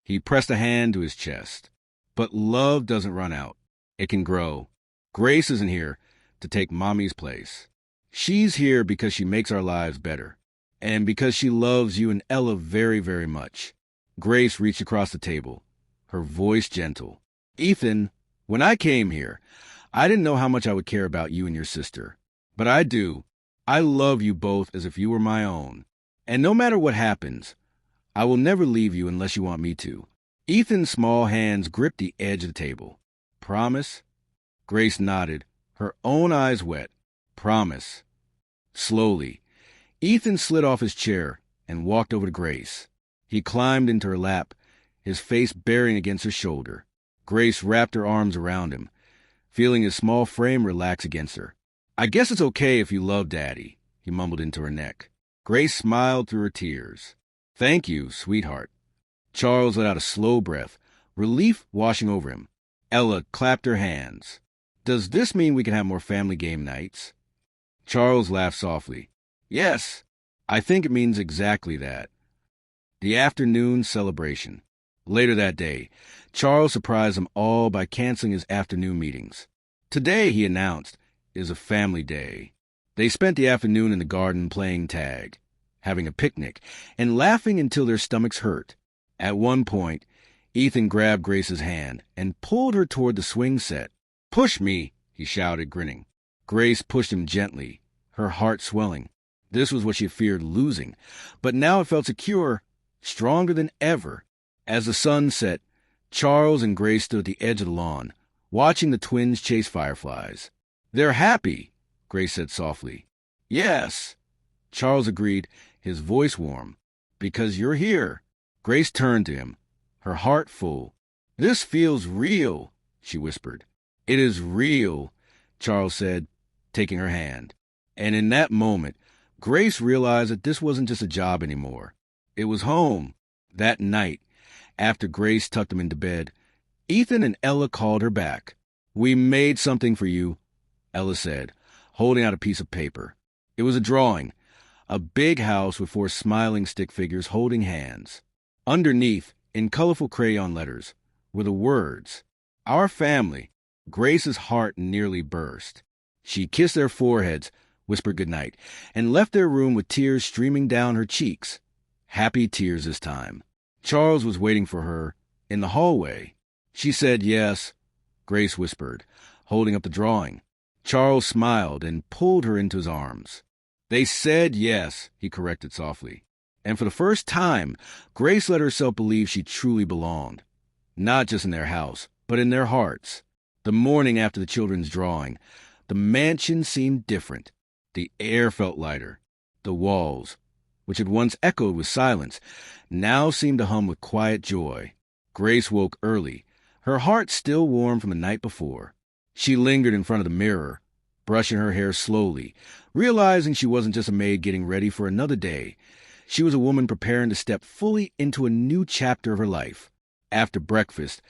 He pressed a hand to his chest. "But love doesn't run out. It can grow. Grace isn't here to take mommy's place. She's here because she makes our lives better, and because she loves you and Ella very, very much." Grace reached across the table, her voice gentle. "Ethan, when I came here, I didn't know how much I would care about you and your sister. But I do. I love you both as if you were my own. And no matter what happens, I will never leave you unless you want me to." Ethan's small hands gripped the edge of the table. "Promise?" Grace nodded, her own eyes wet. "Promise." Slowly, Ethan slid off his chair and walked over to Grace. He climbed into her lap, his face bearing against her shoulder. Grace wrapped her arms around him, feeling his small frame relax against her. "I guess it's okay if you love Daddy," he mumbled into her neck. Grace smiled through her tears. "Thank you, sweetheart." Charles let out a slow breath, relief washing over him. Ella clapped her hands. "Does this mean we can have more family game nights?" Charles laughed softly. "Yes, I think it means exactly that." The afternoon celebration. Later that day, Charles surprised them all by canceling his afternoon meetings. "Today," he announced, "is a family day." They spent the afternoon in the garden playing tag, having a picnic, and laughing until their stomachs hurt. At one point, Ethan grabbed Grace's hand and pulled her toward the swing set. "Push me," he shouted, grinning. Grace pushed him gently, her heart swelling. This was what she feared losing, but now it felt secure, stronger than ever. As the sun set, Charles and Grace stood at the edge of the lawn, watching the twins chase fireflies. "They're happy," Grace said softly. "Yes," Charles agreed, his voice warm. "Because you're here." Grace turned to him, her heart full. "This feels real," she whispered. "It is real," Charles said, taking her hand. And in that moment, Grace realized that this wasn't just a job anymore. It was home. That night, after Grace tucked him into bed, Ethan and Ella called her back. "We made something for you," Ella said, holding out a piece of paper. It was a drawing, a big house with 4 smiling stick figures holding hands. Underneath, in colorful crayon letters, were the words, "Our family." Grace's heart nearly burst. She kissed their foreheads, whispered goodnight, and left their room with tears streaming down her cheeks. Happy tears this time. Charles was waiting for her in the hallway. She said yes, Grace whispered, holding up the drawing. Charles smiled and pulled her into his arms. "They said yes," he corrected softly. And for the first time, Grace let herself believe she truly belonged. Not just in their house, but in their hearts. The morning after the children's drawing, the mansion seemed different. The air felt lighter. The walls, which had once echoed with silence, now seemed to hum with quiet joy. Grace woke early, her heart still warm from the night before. She lingered in front of the mirror, brushing her hair slowly, realizing she wasn't just a maid getting ready for another day. She was a woman preparing to step fully into a new chapter of her life. After breakfast,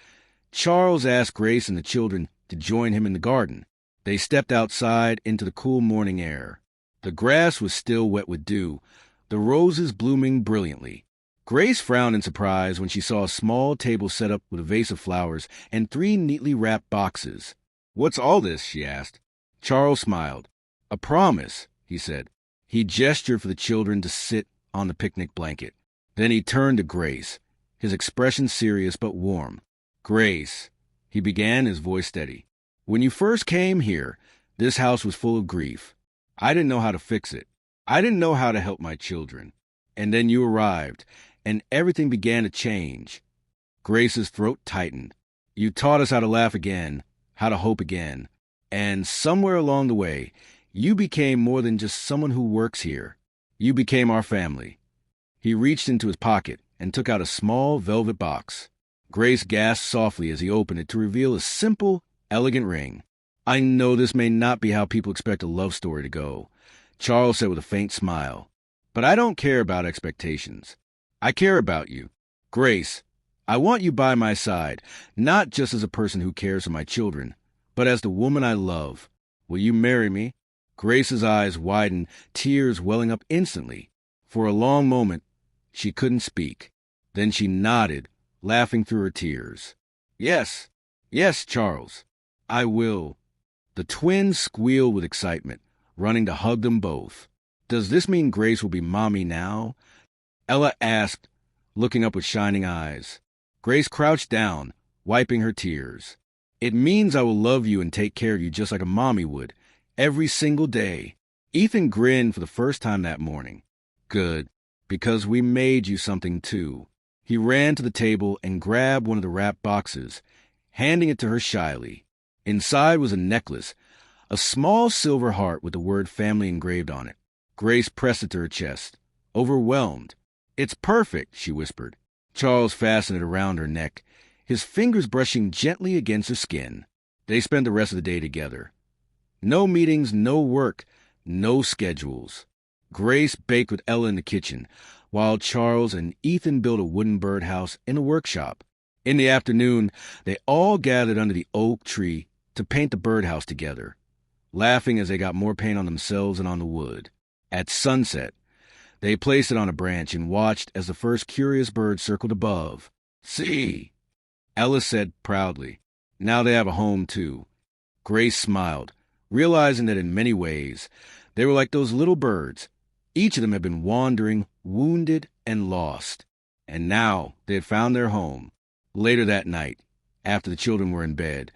Charles asked Grace and the children to join him in the garden. They stepped outside into the cool morning air. The grass was still wet with dew, the roses blooming brilliantly. Grace frowned in surprise when she saw a small table set up with a vase of flowers and 3 neatly wrapped boxes. "What's all this?" she asked. Charles smiled. "A promise," he said. He gestured for the children to sit on the picnic blanket. Then he turned to Grace, his expression serious but warm. "Grace," he began, his voice steady. "When you first came here, this house was full of grief. I didn't know how to fix it. I didn't know how to help my children. And then you arrived, and everything began to change." Grace's throat tightened. "You taught us how to laugh again, how to hope again. And somewhere along the way, you became more than just someone who works here. You became our family." He reached into his pocket and took out a small velvet box. Grace gasped softly as he opened it to reveal a simple, elegant ring. "I know this may not be how people expect a love story to go," Charles said with a faint smile. "But I don't care about expectations. I care about you. Grace, I want you by my side, not just as a person who cares for my children, but as the woman I love. Will you marry me?" Grace's eyes widened, tears welling up instantly. For a long moment, she couldn't speak. Then she nodded, laughing through her tears. "Yes, yes, Charles, I will." The twins squealed with excitement, running to hug them both. "Does this mean Grace will be mommy now?" Ella asked, looking up with shining eyes. Grace crouched down, wiping her tears. "It means I will love you and take care of you just like a mommy would, every single day." Ethan grinned for the first time that morning. "Good, because we made you something too." He ran to the table and grabbed one of the wrapped boxes, handing it to her shyly. Inside was a necklace, a small silver heart with the word family engraved on it. Grace pressed it to her chest, overwhelmed. "It's perfect," she whispered. Charles fastened it around her neck, his fingers brushing gently against her skin. They spent the rest of the day together. No meetings, no work, no schedules. Grace baked with Ella in the kitchen, while Charles and Ethan built a wooden birdhouse in a workshop. In the afternoon, they all gathered under the oak tree to paint the birdhouse together, laughing as they got more paint on themselves and on the wood. At sunset, they placed it on a branch and watched as the first curious bird circled above. "See," Ella said proudly. Now they have a home, too. Grace smiled, realizing that in many ways, they were like those little birds. Each of them had been wandering, wounded, and lost. And now they had found their home. Later that night, after the children were in bed,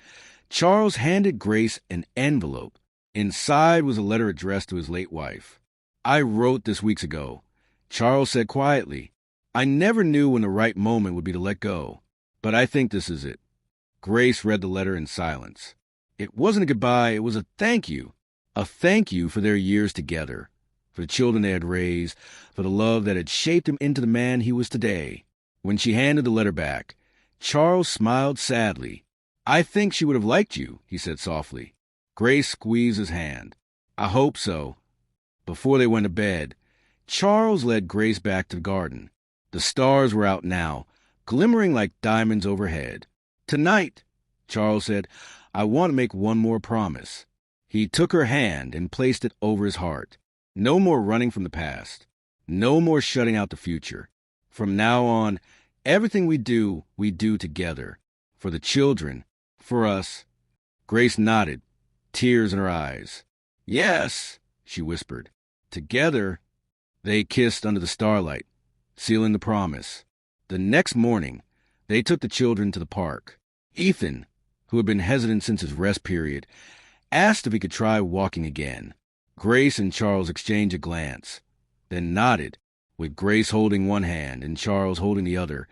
Charles handed Grace an envelope. Inside was a letter addressed to his late wife. "I wrote this weeks ago," Charles said quietly. "I never knew when the right moment would be to let go, but I think this is it." Grace read the letter in silence. It wasn't a goodbye, it was a thank you. A thank you for their years together, for the children they had raised, for the love that had shaped him into the man he was today. When she handed the letter back, Charles smiled sadly. "I think she would have liked you," he said softly. Grace squeezed his hand. "I hope so." Before they went to bed, Charles led Grace back to the garden. The stars were out now, glimmering like diamonds overhead. "Tonight," Charles said, "I want to make one more promise." He took her hand and placed it over his heart. No more running from the past. No more shutting out the future. From now on, everything we do together. For the children, for us. Grace nodded, tears in her eyes. "Yes," she whispered. Together, they kissed under the starlight, sealing the promise. The next morning, they took the children to the park. Ethan, who had been hesitant since his rest period, asked if he could try walking again. Grace and Charles exchanged a glance, then nodded, with Grace holding one hand and Charles holding the other.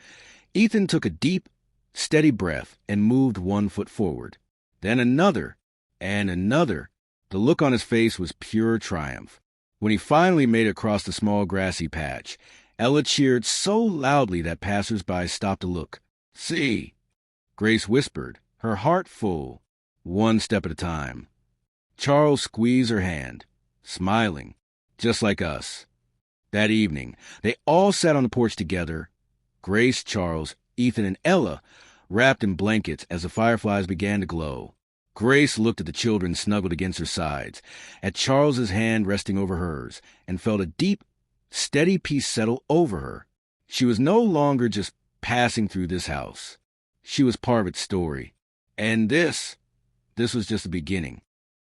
Ethan took a deep, steady breath and moved one foot forward. Then another, and another. The look on his face was pure triumph. When he finally made it across the small grassy patch, Ella cheered so loudly that passers-by stopped to look. "See," Grace whispered, her heart full, one step at a time. Charles squeezed her hand, smiling, just like us. That evening, they all sat on the porch together, Grace, Charles, Ethan, and Ella, wrapped in blankets as the fireflies began to glow. Grace looked at the children snuggled against her sides, at Charles's hand resting over hers, and felt a deep, steady peace settle over her. She was no longer just passing through this house. She was part of its story. And this was just the beginning.